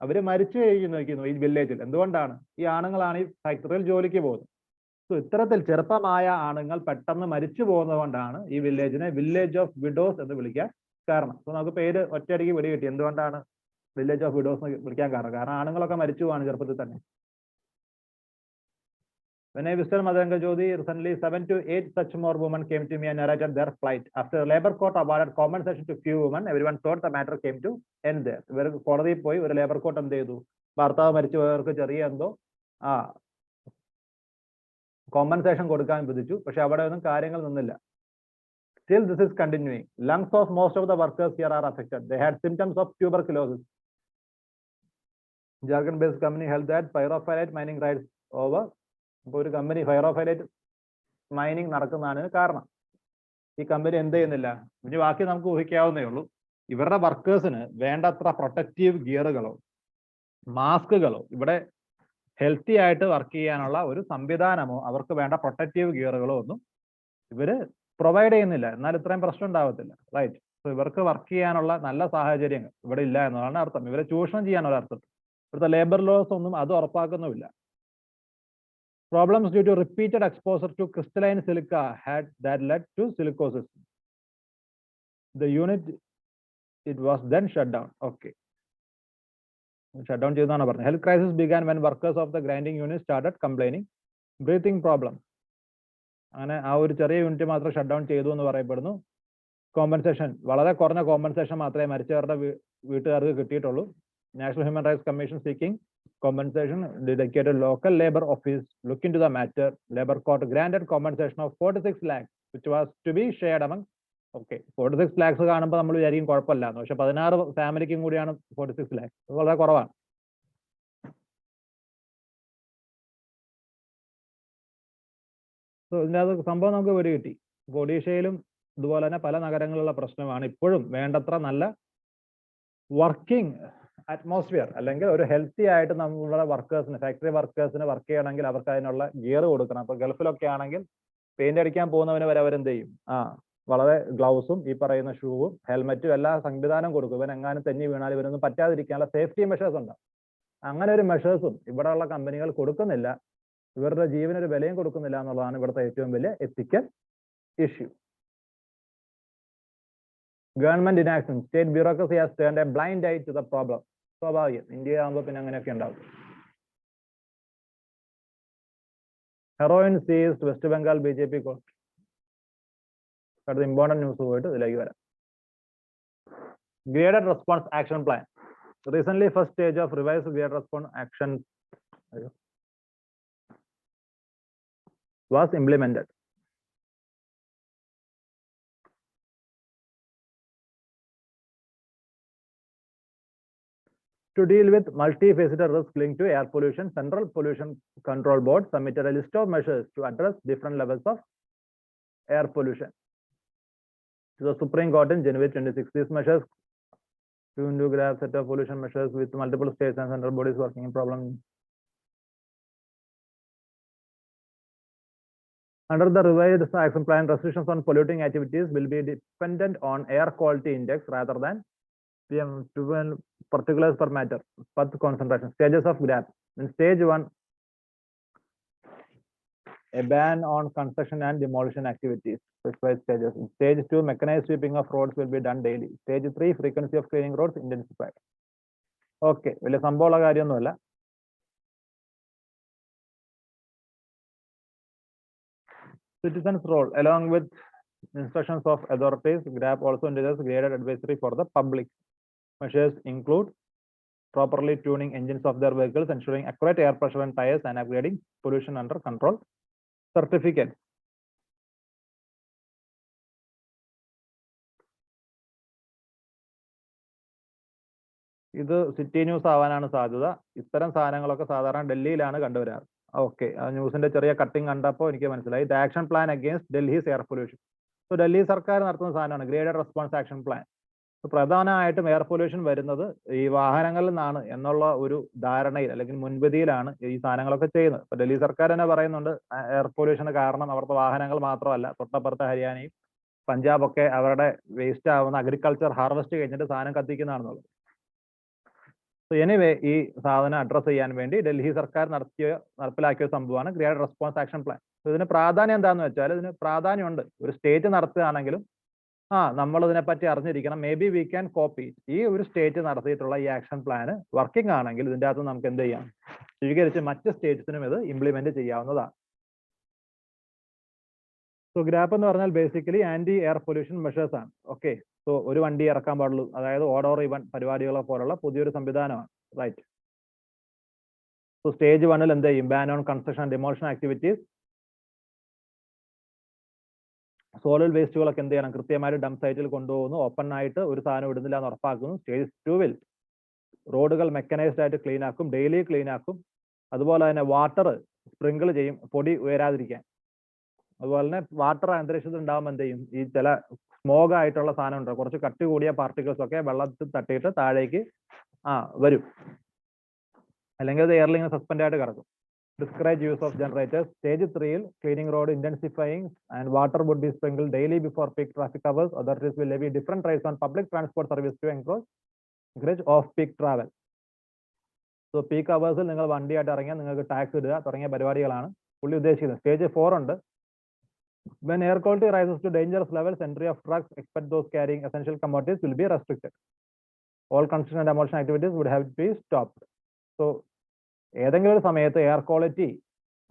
അവര് മരിച്ചു കഴിക്കുന്നു ഈ വില്ലേജിൽ. എന്തുകൊണ്ടാണ്? ഈ ആണുങ്ങളാണ് ഈ ഫാക്ടറിയിൽ ജോലിക്ക് പോകുന്നത്. സോ ഇത്തരത്തിൽ ചെറുപ്പമായ ആണുങ്ങൾ പെട്ടെന്ന് മരിച്ചു പോകുന്നത് കൊണ്ടാണ് ഈ വില്ലേജിനെ വില്ലേജ് ഓഫ് വിഡോസ് എന്ന് വിളിക്കാൻ കാരണം. സോ നമുക്ക് പേര് ഒറ്റയടിക്ക് പിടി കിട്ടി. എന്തുകൊണ്ടാണ് വില്ലേജ് ഓഫ് വിഡോസ് എന്ന് വിളിക്കാൻ കാരണം? കാരണം ആണുങ്ങളൊക്കെ മരിച്ചു പോവാണ് ചെറുപ്പത്തിൽ തന്നെ. When I visited Madhuranga Jyoti recently, 7 to 8 such more women came to me and narrated their plight. After Labour Court awarded compensation to few women, everyone thought the matter came to end there. ഇവർ കോടതിയിൽ പോയി ഒരു labour court എന്ത് ചെയ്തു? ഭർത്താവ് മരിച്ചുപോയവർക്ക് ചെറിയ എന്തോ compensation കൊടുക്കാൻ വിധിച്ചു. പക്ഷെ അവിടെ ഒന്നും കാര്യങ്ങൾ നിന്നില്ല. Still this is continuing. Lungs of most of the workers here are affected. They had symptoms of tuberculosis. Jharkhand-based company held that pyrophyllite mining rights over. ഇപ്പോൾ ഒരു കമ്പനി ഫൈറോഫൈലൈറ്റ് മൈനിങ് നടക്കുന്നതാണ് കാരണം. ഈ കമ്പനി എന്ത് ചെയ്യുന്നില്ല? ഇനി ബാക്കി നമുക്ക് ഊഹിക്കാവുന്നേ ഉള്ളൂ. ഇവരുടെ വർക്കേഴ്സിന് വേണ്ടത്ര പ്രൊട്ടക്റ്റീവ് ഗിയറുകളോ മാസ്കുകളോ, ഇവിടെ ഹെൽത്തി ആയിട്ട് വർക്ക് ചെയ്യാനുള്ള ഒരു സംവിധാനമോ, അവർക്ക് വേണ്ട പ്രൊട്ടക്റ്റീവ് ഗിയറുകളോ ഒന്നും ഇവര് പ്രൊവൈഡ് ചെയ്യുന്നില്ല. എന്നാൽ ഇത്രയും പ്രശ്നം ഉണ്ടാവത്തില്ല, റൈറ്റ്. സോ ഇവർക്ക് വർക്ക് ചെയ്യാനുള്ള നല്ല സാഹചര്യങ്ങൾ ഇവിടെ ഇല്ല എന്നതാണ് അർത്ഥം. ഇവരെ ചൂഷണം ചെയ്യാനുള്ള അർത്ഥം. ഇവിടുത്തെ ലേബർ ലോസ് ഒന്നും അത് ഉറപ്പാക്കുന്നുമില്ല. Problems due to repeated exposure to crystalline silica that led to silicosis. The unit, it was then shut down. Okay. Shut down ചെയ്തതാണ് പറഞ്ഞത്. Health crisis began when workers of the grinding unit started complaining breathing problems. അങ്ങനെ ആ ഒരു ചെറിയ unit മാത്രം shut down ചെയ്തു എന്ന് പറയപ്പെടുന്നു. കോമ്പൻസേഷൻ, വളരെ കുറഞ്ഞ കോമ്പൻസേഷൻ മാത്രമേ മരിച്ചവരുടെ വീട്ടുകാർക്ക് കിട്ടിയിട്ടുള്ളൂ. National Human Rights Commission seeking compensation dedicated local labor office look into the matter. Labor court granted compensation of 46 lakhs which was to be shared among. Okay, 46 lakhs കാണുമ്പോൾ നമ്മൾ വിചാരിക്കും കുഴപ്പമില്ല, പക്ഷെ 16 ഫാമിലിക്കും കൂടിയാണ് 46 lakhs. വളരെ കുറവാണ്. സോ ഇതിനകത്ത് സംഭവം നമുക്ക് ഒരു കിട്ടി. ഒഡീഷയിലും ഇതുപോലെ തന്നെ പല നഗരങ്ങളിലുള്ള പ്രശ്നമാണ്. ഇപ്പോഴും വേണ്ടത്ര നല്ല വർക്കിംഗ് അറ്റ്മോസ്ഫിയർ അല്ലെങ്കിൽ ഒരു ഹെൽത്തി ആയിട്ട് നമ്മളുടെ വർക്കേഴ്സിന്, ഫാക്ടറി വർക്കേഴ്സിന് വർക്ക് ചെയ്യണമെങ്കിൽ അവർക്ക് അതിനുള്ള ഗിയർ കൊടുക്കണം. അപ്പൊ ഗൾഫിലൊക്കെ ആണെങ്കിൽ പെയിന്റ് അടിക്കാൻ പോകുന്നവന് വരെ അവരെന്ത് ചെയ്യും? വളരെ ഗ്ലൗസും ഈ പറയുന്ന ഷൂവും ഹെൽമെറ്റും എല്ലാ സംവിധാനം കൊടുക്കും. ഇവൻ എങ്ങാനും തെന്നി വീണാൽ ഇവരൊന്നും പറ്റാതിരിക്കാനുള്ള സേഫ്റ്റി മെഷേഴ്സ് ഉണ്ട്. അങ്ങനെ ഒരു മെഷേഴ്സും ഇവിടെയുള്ള കമ്പനികൾ കൊടുക്കുന്നില്ല. ഇവരുടെ ജീവനൊരു വിലയും കൊടുക്കുന്നില്ല എന്നുള്ളതാണ് ഇവിടുത്തെ ഏറ്റവും വലിയ ethical issue. Government inaction, state bureaucracy has turned a blind eye to the problem. സ്വാഭാവികം, ഇന്ത്യ ആകുമ്പോൾ പിന്നെ അങ്ങനെയൊക്കെ ഉണ്ടാവും. Heroin seized, West Bengal BJP court. അടുത്ത ഇമ്പോർട്ടന്റ് ന്യൂസ് പോയിട്ട് ഇതിലേക്ക് വരാം. Graded response action plan. Recently, first stage of revised graded response action was implemented. To deal with multifaceted risk linked to air pollution, Central Pollution Control Board submitted a list of measures to address different levels of air pollution to the Supreme Court in January 26. These measures to grab set of pollution measures with multiple states and central bodies working in problem. Under the revised action plan, restrictions on polluting activities will be dependent on air quality index rather than PM2 particulars per matter, per concentration. Stages of GRAP. In stage 1, a ban on construction and demolition activities. Specified stages. In stage 2, mechanized sweeping of roads will be done daily. Stage 3, frequency of cleaning roads intensified. Okay, വലിയ സംഭവമുള്ള കാര്യമൊന്നുമല്ല. Citizens' role, along with instructions of authorities, GRAP also introduces graded advisory for the public. Measures include properly tuning engines of their vehicles, ensuring accurate air pressure and tires, and upgrading pollution under control certificate. ഇത് city news ആവാനാണ് സാധ്യത. ഇത്തരം സാധനങ്ങളൊക്കെ സാധാരണ ഡൽഹിയിലാണ് കണ്ടുവരാറ്. Okay, ആ ന്യൂസിന്റെ ചെറിയ കട്ടിങ് കണ്ടപ്പോൾ എനിക്ക് മനസ്സിലായി. The action plan against Delhi's air pollution. So Delhi സർക്കാർ നടത്തുന്ന സാധനമാണ് ഗ്രേഡഡ് റെസ്പോൺസ് ആക്ഷൻ പ്ലാൻ. പ്രധാനമായിട്ടും എയർ പൊല്യൂഷൻ വരുന്നത് ഈ വാഹനങ്ങളിൽ നിന്നാണ് എന്നുള്ള ഒരു ധാരണയിൽ അല്ലെങ്കിൽ മുൻവിധിയിലാണ് ഈ സാധനങ്ങളൊക്കെ ചെയ്യുന്നത്. ഇപ്പൊ ഡൽഹി സർക്കാർ തന്നെ പറയുന്നുണ്ട് എയർ പൊല്യൂഷന് കാരണം അവിടുത്തെ വാഹനങ്ങൾ മാത്രമല്ല, തൊട്ടപ്പുറത്തെ ഹരിയാനയും പഞ്ചാബൊക്കെ അവരുടെ വേസ്റ്റ് ആവുന്ന അഗ്രികൾച്ചർ ഹാർവെസ്റ്റ് കഴിഞ്ഞിട്ട് സാധനം കത്തിക്കുന്നതാണെന്നുള്ളത്. സോ എനിവേ, ഈ സാധനം അഡ്രസ് ചെയ്യാൻ വേണ്ടി ഡൽഹി സർക്കാർ നടപ്പിലാക്കിയ സംഭവമാണ് ഗ്രേഡഡ് റെസ്പോൺസ് ആക്ഷൻ പ്ലാൻ. ഇതിന് പ്രാധാന്യം എന്താണെന്ന് വെച്ചാൽ, ഇതിന് പ്രാധാന്യമുണ്ട്. ഒരു സ്റ്റേറ്റ് നടത്തുകയാണെങ്കിലും നമ്മൾ ഇതിനെപ്പറ്റി അറിഞ്ഞിരിക്കണം. May be we can copy. ഈ ഒരു സ്റ്റേറ്റ് നടത്തിയിട്ടുള്ള ഈ ആക്ഷൻ പ്ലാൻ വർക്കിംഗ് ആണെങ്കിൽ ഇതിൻ്റെ അകത്ത് നമുക്ക് എന്ത് ചെയ്യാം, സ്വീകരിച്ച് മറ്റ് സ്റ്റേറ്റ്സിനും ഇത് ഇംപ്ലിമെന്റ് ചെയ്യാവുന്നതാണ്. സോ ഗ്രാപ്പ് എന്ന് പറഞ്ഞാൽ basically anti air pollution measures ആണ്. ഓക്കെ, സോ ഒരു വണ്ടി ഇറക്കാൻ പാടുള്ളൂ, അതായത് ഓഡ് ഓർ ഈവൻ പരിപാടികളെ പോലുള്ള പുതിയൊരു സംവിധാനമാണ്. റൈറ്റ്. സോ സ്റ്റേജ് 1 എന്ത് ചെയ്യും? Ban on construction and demolition activities. Solid വേസ്റ്റുകളൊക്കെ എന്ത് ചെയ്യണം? കൃത്യമായിട്ട് ഡംപ് സൈറ്റിൽ കൊണ്ടുപോകുന്നു, ഓപ്പൺ ആയിട്ട് ഒരു സാധനം ഇടുന്നില്ല എന്ന് ഉറപ്പാക്കുന്നു. സ്റ്റേജ് 2 റോഡുകൾ മെക്കനൈസ്ഡ് ആയിട്ട് ക്ലീൻ ആക്കും, ഡെയിലി ക്ലീൻ ആക്കും. അതുപോലെ തന്നെ വാട്ടർ സ്പ്രിങ്കിൾ ചെയ്യും, പൊടി ഉയരാതിരിക്കാൻ. അതുപോലെ തന്നെ വാട്ടർ അന്തരീക്ഷത്തിൽ ഉണ്ടാകുമ്പോൾ എന്ത് ചെയ്യും? ഈ ചില സ്മോഗ് ആയിട്ടുള്ള സാധനം ഉണ്ട്, കുറച്ച് കട്ടി കൂടിയ പാർട്ടിക്കിൾസ് ഒക്കെ വെള്ളത്തിൽ തട്ടിയിട്ട് താഴേക്ക് വരും, അല്ലെങ്കിൽ അത് എയർലിൽ സസ്പെൻഡ് ആയിട്ട് കിടക്കും. Discourage use of generators. Stage 3, cleaning road intensifying and water would be sprinkled daily before peak traffic hours. Authorities will levy different rates on public transport service to encourage off-peak travel. So peak hours നിങ്ങൾ വണ്ടിയായിട്ട് ഇറങ്ങിയാൽ നിങ്ങൾക്ക് tax ഇടുക തുടങ്ങിയ പരിപാടികളാണ് പുള്ളി ഉദ്ദേശിക്കുന്നത്. Stage 4 ഉണ്ട്. When air quality rises to dangerous levels, entry of trucks, except those carrying essential commodities, will be restricted. All construction and demolition activities would have to be stopped. So ഏതെങ്കിലും ഒരു സമയത്ത് air quality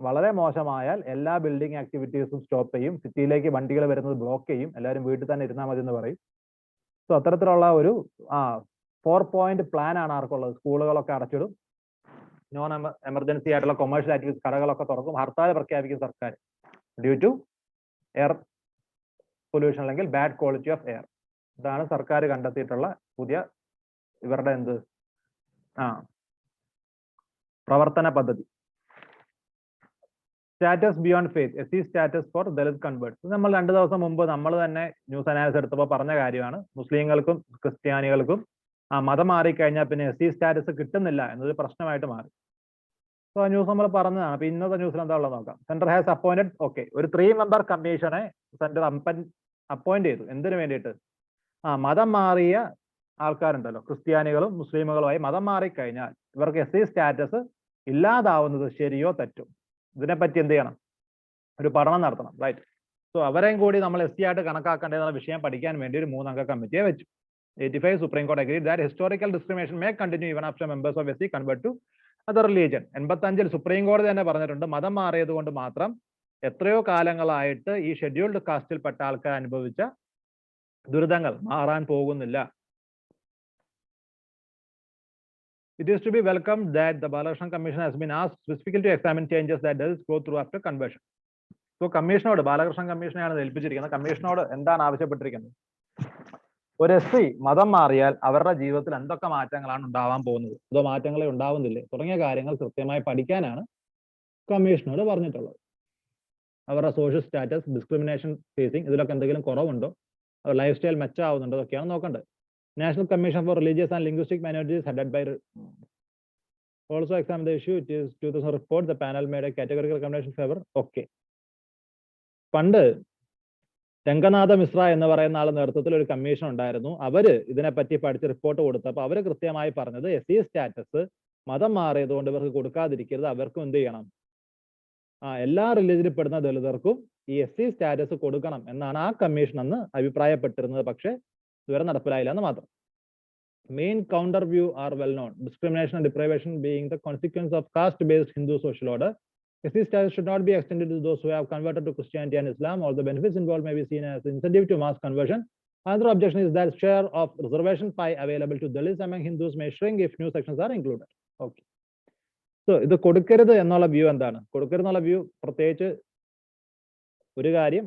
വളരെ മോശമായാൽ എല്ലാ building ആക്ടിവിറ്റീസും stop ചെയ്യും, സിറ്റിയിലേക്ക് വണ്ടികൾ വരുന്നത് block ചെയ്യും, എല്ലാവരും വീട്ടിൽ തന്നെ ഇരുന്നാൽ മതി എന്ന് പറയും. സോ അത്തരത്തിലുള്ള ഒരു 4-point പ്ലാൻ ആണ് ആർക്കുള്ളത്. സ്കൂളുകളൊക്കെ അടച്ചിടും, നോൺ എമർജൻസി ആയിട്ടുള്ള കൊമേഴ്ഷ്യൽ ആക്ടിവിറ്റീസ് കടകളൊക്കെ തുറക്കും, ഹർത്താൽ പ്രഖ്യാപിക്കും സർക്കാർ ഡ്യൂ ടു എയർ പൊല്യൂഷൻ അല്ലെങ്കിൽ ബാഡ് ക്വാളിറ്റി ഓഫ് എയർ. ഇതാണ് സർക്കാർ കണ്ടെത്തിയിട്ടുള്ള പുതിയ ഇവരുടെ പ്രവർത്തന പദ്ധതി. Status beyond faith, SC status four Dalit converts. നമ്മൾ 2 ദിവസം മുമ്പ് നമ്മൾ തന്നെ ന്യൂസ് അനാലിസിസ് എടുത്തപ്പോൾ പറഞ്ഞ കാര്യമാണ്. മുസ്ലിങ്ങൾക്കും ക്രിസ്ത്യാനികൾക്കും മതം മാറിക്കഴിഞ്ഞാൽ പിന്നെ SC സ്റ്റാറ്റസ് കിട്ടുന്നില്ല എന്നൊരു പ്രശ്നമായിട്ട് മാറി. സോ ആ ന്യൂസ് നമ്മൾ പറഞ്ഞതാണ്. അപ്പൊ ഇന്നത്തെ ന്യൂസിൽ എന്താ ഉള്ളത് നോക്കാം. സെന്റർ ഹാസ് അപ്പോയിന്റഡ്, ഓക്കെ, ഒരു 3 മെമ്പർ കമ്മീഷനെ സെന്റർ അപ്പോയിന്റ് ചെയ്തു. എന്തിനു വേണ്ടിയിട്ട്? മതം മാറിയ ആൾക്കാരുണ്ടല്ലോ, ക്രിസ്ത്യാനികളും മുസ്ലിമുകളുമായി മതം മാറിക്കഴിഞ്ഞാൽ ഇവർക്ക് SC സ്റ്റാറ്റസ് ഇല്ലാതാവുന്നത് ശരിയോ തെറ്റോ, ഇതിനെപ്പറ്റി എന്ത് ചെയ്യണം? ഒരു പഠനം നടത്തണം, റൈറ്റ്? സോ അവരെയും കൂടി നമ്മൾ SC ആയിട്ട് കണക്കാക്കേണ്ടതെന്ന വിഷയം പഠിക്കാൻ വേണ്ടി ഒരു 3 അംഗ കമ്മിറ്റിയെ വെച്ചു. 85 സുപ്രീം കോടതി agreed that historical discrimination may continue even after members of SC convert to other religion. 85-ൽ സുപ്രീം കോടതി തന്നെ പറഞ്ഞിട്ടുണ്ട്, മതം മാറിയത് കൊണ്ട് മാത്രം എത്രയോ കാലങ്ങളായിട്ട് ഈ ഷെഡ്യൂൾഡ് കാസ്റ്റിൽപ്പെട്ട ആൾക്കാർ അനുഭവിച്ച ദുരിതങ്ങൾ മാറാൻ പോകുന്നില്ല. It is to be welcomed that the Balakrishnan Commission has been asked specifically to examine changes that does go through after conversion. So കമ്മീഷനോട്, ബാലകൃഷ്ണൻ കമ്മീഷനെയാണ് ഏൽപ്പിച്ചിരിക്കുന്നത്. കമ്മീഷനോട് എന്താണ് ആവശ്യപ്പെട്ടിരിക്കുന്നത്? ഒരു SC മതം മാറിയാൽ അവരുടെ ജീവിതത്തിൽ എന്തൊക്കെ മാറ്റങ്ങളാണ് ഉണ്ടാവാൻ പോകുന്നത്, അതോ മാറ്റങ്ങളെ ഉണ്ടാവുന്നില്ലേ തുടങ്ങിയ കാര്യങ്ങൾ കൃത്യമായി പഠിക്കാനാണ് കമ്മീഷനോട് പറഞ്ഞിട്ടുള്ളത്. അവരുടെ സോഷ്യൽ സ്റ്റാറ്റസ്, ഡിസ്ക്രിമിനേഷൻ ഫേസിങ്, ഇതിലൊക്കെ എന്തെങ്കിലും കുറവുണ്ടോ, അവർ ലൈഫ് സ്റ്റൈൽ മെച്ചമാവുന്നുണ്ടോ, അതൊക്കെയാണ് നോക്കേണ്ടത്. National Commission for Religious and Linguistic Minorities headed by also examined the issue. It is 2000 report. The panel made a categorical recommendation in favor. Okay. പണ്ട് രംഗനാഥ മിശ്ര എന്ന് പറയുന്ന ആളുടെ നേതൃത്വത്തിൽ ഒരു കമ്മീഷൻ ഉണ്ടായിരുന്നു. അവര് ഇതിനെപ്പറ്റി പഠിച്ച് റിപ്പോർട്ട് കൊടുത്തപ്പോൾ അവര് കൃത്യമായി പറഞ്ഞത് SC സ്റ്റാറ്റസ് മതം മാറിയതുകൊണ്ട് ഇവർക്ക് കൊടുക്കാതിരിക്കരുത്, അവർക്കും എന്ത് ചെയ്യണം, എല്ലാ റിലീജിയനിൽ പെടുന്ന ദളിതർക്കും ഈ SC സ്റ്റാറ്റസ് കൊടുക്കണം എന്നാണ് ആ കമ്മീഷൻ അന്ന് അഭിപ്രായപ്പെട്ടിരുന്നത്. പക്ഷേ ഇതുവരെ നടപ്പിലായില്ല എന്ന് മാത്രം. Main counter view are well known. Discrimination and deprivation being the consequence of caste-based Hindu social order. SC status should not be extended to those who have converted to Christianity and Islam. All the benefits involved may be seen as incentive to mass conversion. Another objection is that share of reservation pie available to Dalits among Hindus may shrink if new sections are included. Okay. So ഇത് കൊടുക്കരുത് എന്നുള്ള view എന്താണ്? കൊടുക്കരുത് എന്നുള്ള view പ്രത്യേകിച്ച് ഒരു കാര്യം,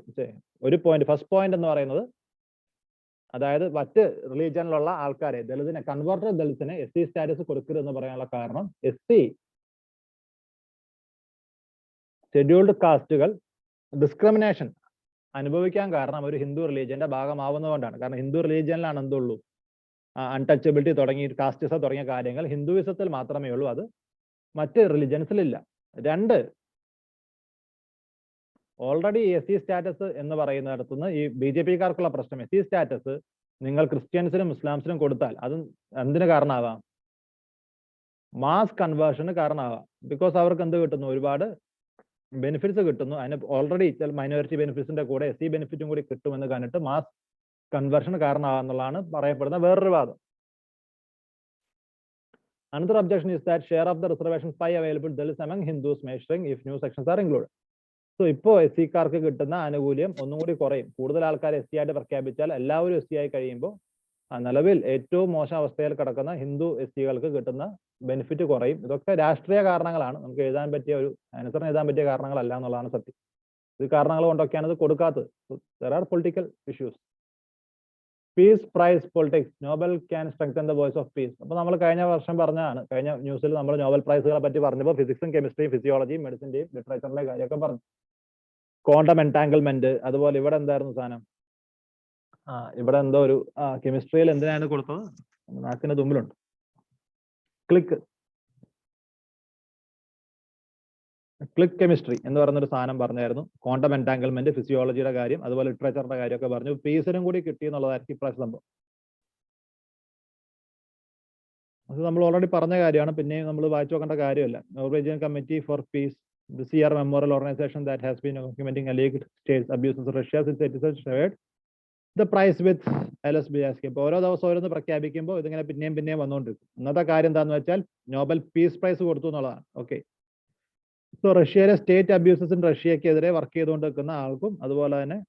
ഒരു പോയിന്റ്, ഫസ്റ്റ് പോയിന്റ് എന്ന് പറയുന്നത്, അതായത് മറ്റ് റിലീജിയനിലുള്ള ആൾക്കാരെ, ദളിതിനെ, കൺവേർട്ടഡ് ദളിതിനെ SC സ്റ്റാറ്റസ് കൊടുക്കരുത് എന്ന് പറയാനുള്ള കാരണം SC ഷെഡ്യൂൾഡ് കാസ്റ്റുകൾ ഡിസ്ക്രിമിനേഷൻ അനുഭവിക്കാൻ കാരണം ഒരു ഹിന്ദു റിലീജിയന്റെ ഭാഗമാവുന്നതുകൊണ്ടാണ്. കാരണം ഹിന്ദു റിലീജിയനിലാണ് എന്തുള്ളൂ, അൺടച്ചബിലിറ്റി തുടങ്ങി കാസ്റ്റിസം തുടങ്ങിയ കാര്യങ്ങൾ ഹിന്ദുവിസത്തിൽ മാത്രമേ ഉള്ളൂ, അത് മറ്റ് റിലീജിയൻസിലില്ല. 2, ഓൾറെഡി SC സ്റ്റാറ്റസ് എന്ന് പറയുന്നിടത്തുനിന്ന് ഈ BJP-കാർക്കുള്ള പ്രശ്നം, SC സ്റ്റാറ്റസ് നിങ്ങൾ ക്രിസ്ത്യൻസിനും മുസ്ലിംസിനും കൊടുത്താൽ അത് എന്തിനു കാരണമാവാം? മാസ് കൺവേർഷന് കാരണമാവാം. ബിക്കോസ് അവർക്ക് എന്ത് കിട്ടുന്നു, ഒരുപാട് ബെനിഫിറ്റ്സ് കിട്ടുന്നു. അതിന് ഓൾറെഡി മൈനോറിറ്റി ബെനിഫിറ്റ്സിന്റെ കൂടെ SC ബെനിഫിറ്റും കൂടി കിട്ടുമെന്ന് കണ്ടിട്ട് മാസ് കൺവേർഷന് കാരണമാവാന്നുള്ളതാണ് പറയപ്പെടുന്ന വേറൊരു വാദം. Another objection is that share of the reservation pie available Dalits among Hindus may shrink if new sections are included. So ഇപ്പോൾ SC-കാർക്ക് കിട്ടുന്ന ആനുകൂല്യം ഒന്നും കൂടി കുറയും. കൂടുതൽ ആൾക്കാർ SC ആയിട്ട് പ്രഖ്യാപിച്ചാൽ എല്ലാവരും SC ആയി കഴിയുമ്പോൾ നിലവിൽ ഏറ്റവും മോശം അവസ്ഥയിൽ കിടക്കുന്ന ഹിന്ദു SC-കൾക്ക് കിട്ടുന്ന ബെനിഫിറ്റ് കുറയും. ഇതൊക്കെ രാഷ്ട്രീയ കാരണങ്ങളാണ്, നമുക്ക് എഴുതാൻ പറ്റിയ ഒരു ആൻസറിന് എഴുതാൻ പറ്റിയ കാരണങ്ങളല്ല എന്നുള്ളതാണ് സത്യം. ഇത് കാരണങ്ങൾ കൊണ്ടൊക്കെയാണ് ഇത് കൊടുക്കാത്തത്. There are political issues. Peace prize politics, Nobel can strengthen the voice of peace. അപ്പൊ നമ്മൾ കഴിഞ്ഞ വർഷം പറഞ്ഞതാണ്, കഴിഞ്ഞ ന്യൂസിൽ നമ്മൾ നോബൽ പ്രൈസുകളെ പറ്റി പറഞ്ഞപ്പോൾ ഫിസിക്സും കെമിസ്ട്രിയും ഫിസിയോളജിയും മെഡിസിന്റെയും ലിറ്ററേച്ചറിന്റെയും കാര്യമൊക്കെ പറഞ്ഞു. ക്വാണ്ടം എൻടാങ്കിൾമെന്റ്, അതുപോലെ ഇവിടെ എന്തായിരുന്നു സാധനം, ഇവിടെ എന്തോ ഒരു കെമിസ്ട്രിയിൽ എന്തിനാണ് കൊടുത്തത്, നാക്കിന് തുമ്പിലുണ്ട്, ക്ലിക്ക് കെമിസ്ട്രി എന്ന് പറയുന്നൊരു സാധനം പറഞ്ഞായിരുന്നു. ക്വാണ്ടം എൻടാങ്കിൾമെന്റ്, ഫിസിയോളജിയുടെ കാര്യം, അതുപോലെ ലിറ്ററേച്ചറിന്റെ കാര്യമൊക്കെ പറഞ്ഞു. പീസിനും കൂടി കിട്ടി എന്നുള്ളതായിരിക്കും ഇപ്രാവശ്യം സംഭവം. അത് നമ്മൾ ഓൾറെഡി പറഞ്ഞ കാര്യമാണ്, പിന്നെയും നമ്മൾ വായിച്ചു നോക്കേണ്ട കാര്യമല്ല. Norwegian committee for peace, this year memorial organization that has been documenting alleged state abuses of Russia since it is shared the prize with LSBSK. ഇപ്പോൾ ഓരോ ദിവസം ഓരോന്ന് പ്രഖ്യാപിക്കുമ്പോൾ ഇതിങ്ങനെ പിന്നെയും വന്നുകൊണ്ടിരിക്കും. ഇന്നത്തെ കാര്യം എന്താണെന്ന് വെച്ചാൽ നോബൽ പീസ് പ്രൈസ് കൊടുത്തു എന്നുള്ളതാണ്. ഓക്കെ, സോ റഷ്യയിലെ സ്റ്റേറ്റ് അബ്യൂസസിന് റഷ്യക്കെതിരെ വർക്ക് ചെയ്തുകൊണ്ട് നിൽക്കുന്ന ആൾക്കും, അതുപോലെ തന്നെ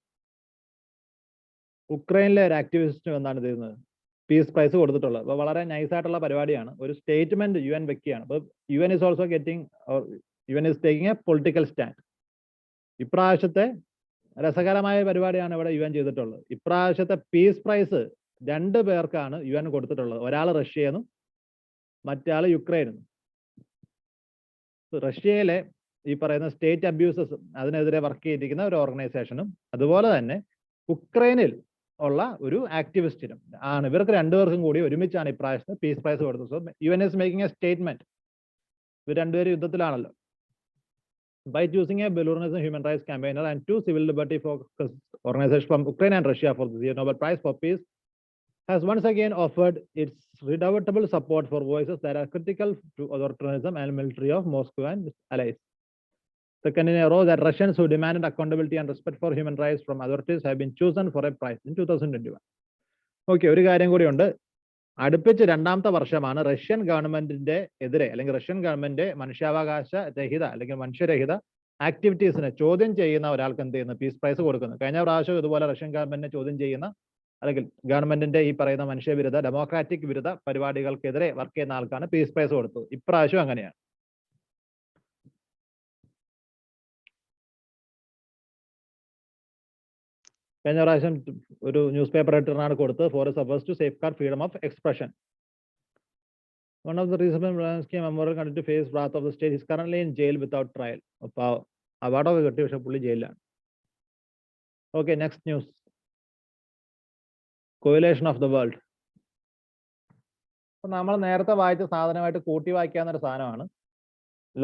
ഉക്രൈനിലെ ഒരു ആക്ടിവിസ്റ്റിനും എന്താണ് ചെയ്യുന്നത്, പീസ് പ്രൈസ് കൊടുത്തിട്ടുള്ളത്. അപ്പോൾ വളരെ നൈസായിട്ടുള്ള പരിപാടിയാണ്. ഒരു സ്റ്റേറ്റ്മെന്റ് UN വെക്കുകയാണ്. അപ്പോൾ UN is also getting UN is taking a political stand. ഇപ്രാവശ്യത്തെ രസകരമായ പരിപാടിയാണ് ഇവിടെ UN ചെയ്തിട്ടുള്ളത്. ഇപ്രാവശ്യത്തെ പീസ് പ്രൈസ് 2 പേർക്കാണ് UN കൊടുത്തിട്ടുള്ളത്. ഒരാൾ റഷ്യയെന്നും മറ്റാൾ യുക്രൈനും. റഷ്യയിലെ ഈ പറയുന്ന സ്റ്റേറ്റ് അബ്യൂസസ് അതിനെതിരെ വർക്ക് ചെയ്തിരിക്കുന്ന ഒരു ഓർഗനൈസേഷനും അതുപോലെ തന്നെ ഉക്രൈനിൽ ഉള്ള ഒരു ആക്ടിവിസ്റ്റിനും ആണ്. ഇവർക്ക് രണ്ടുപേർക്കും കൂടി ഒരുമിച്ചാണ് ഇപ്രാവശ്യത്തെ പീസ് പ്രൈസ് കൊടുത്തത്. So UN is making a statement. ഇവർ രണ്ടുപേരും യുദ്ധത്തിലാണല്ലോ. By choosing a Belarusian human rights campaigner and two civil liberty focused organizations from Ukraine and Russia for the Nobel Prize for Peace has once again offered its redoubtable support for voices that are critical to authoritarianism and military of Moscow and allies. Second in a row that Russians who demanded accountability and respect for human rights from authorities have been chosen for a prize in 2021. Okay, ഒരു കാര്യം കൂടിയുണ്ട്. അടുപ്പിച്ച് രണ്ടാമത്തെ വർഷമാണ് Russian ഗവൺമെന്റിന്റെ എതിരെ അല്ലെങ്കിൽ Russian government മനുഷ്യാവകാശ രഹിത അല്ലെങ്കിൽ മനുഷ്യരഹിത ആക്ടിവിറ്റീസിനെ ചോദ്യം ചെയ്യുന്ന ഒരാൾക്ക് എന്ത് ചെയ്യുന്നു പീസ് പ്രൈസ് കൊടുക്കുന്നു. കഴിഞ്ഞ പ്രാവശ്യം ഇതുപോലെ റഷ്യൻ ഗവൺമെന്റിനെ ചോദ്യം ചെയ്യുന്ന അല്ലെങ്കിൽ ഗവൺമെന്റിന്റെ ഈ പറയുന്ന മനുഷ്യവിരുദ്ധ ഡെമോക്രാറ്റിക് വിരുദ്ധ പരിപാടികൾക്കെതിരെ വർക്ക് ചെയ്യുന്ന ആൾക്കാണ് പീസ് പ്രൈസ് കൊടുത്തത്. ഇപ്രാവശ്യം അങ്ങനെയാണ്. കഴിഞ്ഞ പ്രാവശ്യം ഒരു ന്യൂസ് പേപ്പർ എഡിറ്ററിനാണ് കൊടുത്തത് for efforts to safeguard freedom of expression. One of the reasons Zelensky memorial continued to face wrath of the state is currently in jail without trial. അവാർഡൊക്കെ കിട്ടി, പക്ഷെ പുള്ളി ജയിലിലാണ്. Okay, next news. Coalition of the world. അപ്പൊ നമ്മൾ നേരത്തെ വായിച്ച സാധനമായിട്ട് കൂട്ടി വായിക്കാവുന്ന ഒരു സാധനമാണ്.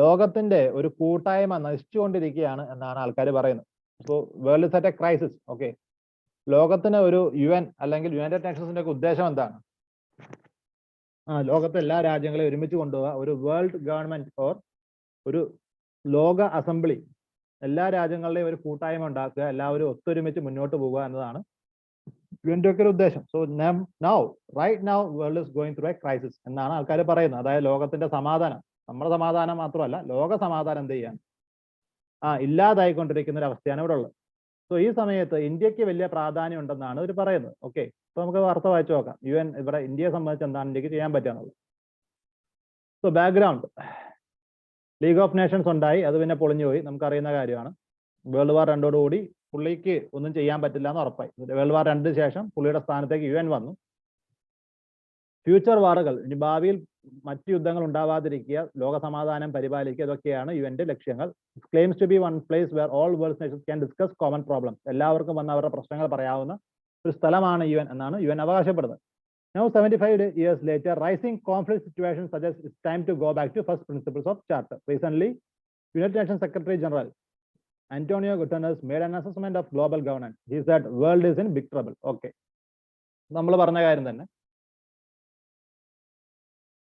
ലോകത്തിന്റെ ഒരു കൂട്ടായ്മ നശിച്ചുകൊണ്ടിരിക്കുകയാണ് എന്നാണ് ആൾക്കാർ പറയുന്നത്. So world is at A crisis. Okay, ലോകത്തിന് ഒരു UN അല്ലെങ്കിൽ യുണൈറ്റഡ് നേഷൻസിന്റെ ഒക്കെ ഉദ്ദേശം എന്താണ്? ലോകത്തെ എല്ലാ രാജ്യങ്ങളെയും ഒരുമിച്ച് കൊണ്ടുപോകുക, ഒരു വേൾഡ് ഗവൺമെന്റ് ഓർ ഒരു ലോക അസംബ്ലി, എല്ലാ രാജ്യങ്ങളുടെയും ഒരു കൂട്ടായ്മ ഉണ്ടാക്കുക, എല്ലാവരും ഒത്തൊരുമിച്ച് മുന്നോട്ട് പോകുക എന്നതാണ് യുഎന്റെ ഒക്കെ ഒരു ഉദ്ദേശം. So right now world is going through a crisis എന്നാണ് ആൾക്കാർ പറയുന്നത്. അതായത് ലോകത്തിന്റെ സമാധാനം, നമ്മുടെ സമാധാനം മാത്രമല്ല ലോക സമാധാനം എന്ത് ചെയ്യാൻ ഇല്ലാതായിക്കൊണ്ടിരിക്കുന്ന ഒരു അവസ്ഥയാണ് ഇവിടെ ഉള്ളത്. സോ ഈ സമയത്ത് ഇന്ത്യക്ക് വലിയ പ്രാധാന്യം ഉണ്ടെന്നാണ് ഇവർ പറയുന്നത്. ഓക്കെ, അപ്പൊ നമുക്ക് വാർത്ത വായിച്ചു നോക്കാം. UN ഇവിടെ ഇന്ത്യയെ സംബന്ധിച്ച് എന്താണ് ഇന്ത്യക്ക് ചെയ്യാൻ പറ്റുന്നത്. So background, league of Nations ഉണ്ടായി, അത് പിന്നെ പൊളിഞ്ഞുപോയി, നമുക്കറിയുന്ന കാര്യമാണ്. വേൾഡ് വാർ 2 പുള്ളിക്ക് ഒന്നും ചെയ്യാൻ പറ്റില്ല എന്ന് ഉറപ്പായി. വേൾഡ് വാർ 2 ശേഷം പുള്ളിയുടെ സ്ഥാനത്തേക്ക് UN വന്നു. ഫ്യൂച്ചർ വാറുകൾ, ഇനി ഭാവിയിൽ മറ്റു യുദ്ധങ്ങൾ ഉണ്ടാവാതിരിക്കുക, ലോക സമാധാനം പരിപാലിക്കുക, ഇതൊക്കെയാണ് യുഎന്റെ ലക്ഷ്യങ്ങൾ. Claims to be one place where all world nations can discuss common problems. എല്ലാവർക്കും വന്ന് അവരുടെ പ്രശ്നങ്ങൾ പറയാവുന്ന ഒരു സ്ഥലമാണ് UN എന്നാണ് UN അവകാശപ്പെടുന്നത്. Now 75 years later, rising conflict situations suggest it's time to go back to first principles of Charter. Recently, United Nations Secretary General Antonio Guterres made an assessment of global governance. He said world is in big trouble. Okay, നമ്മൾ പറഞ്ഞ കാര്യം തന്നെ.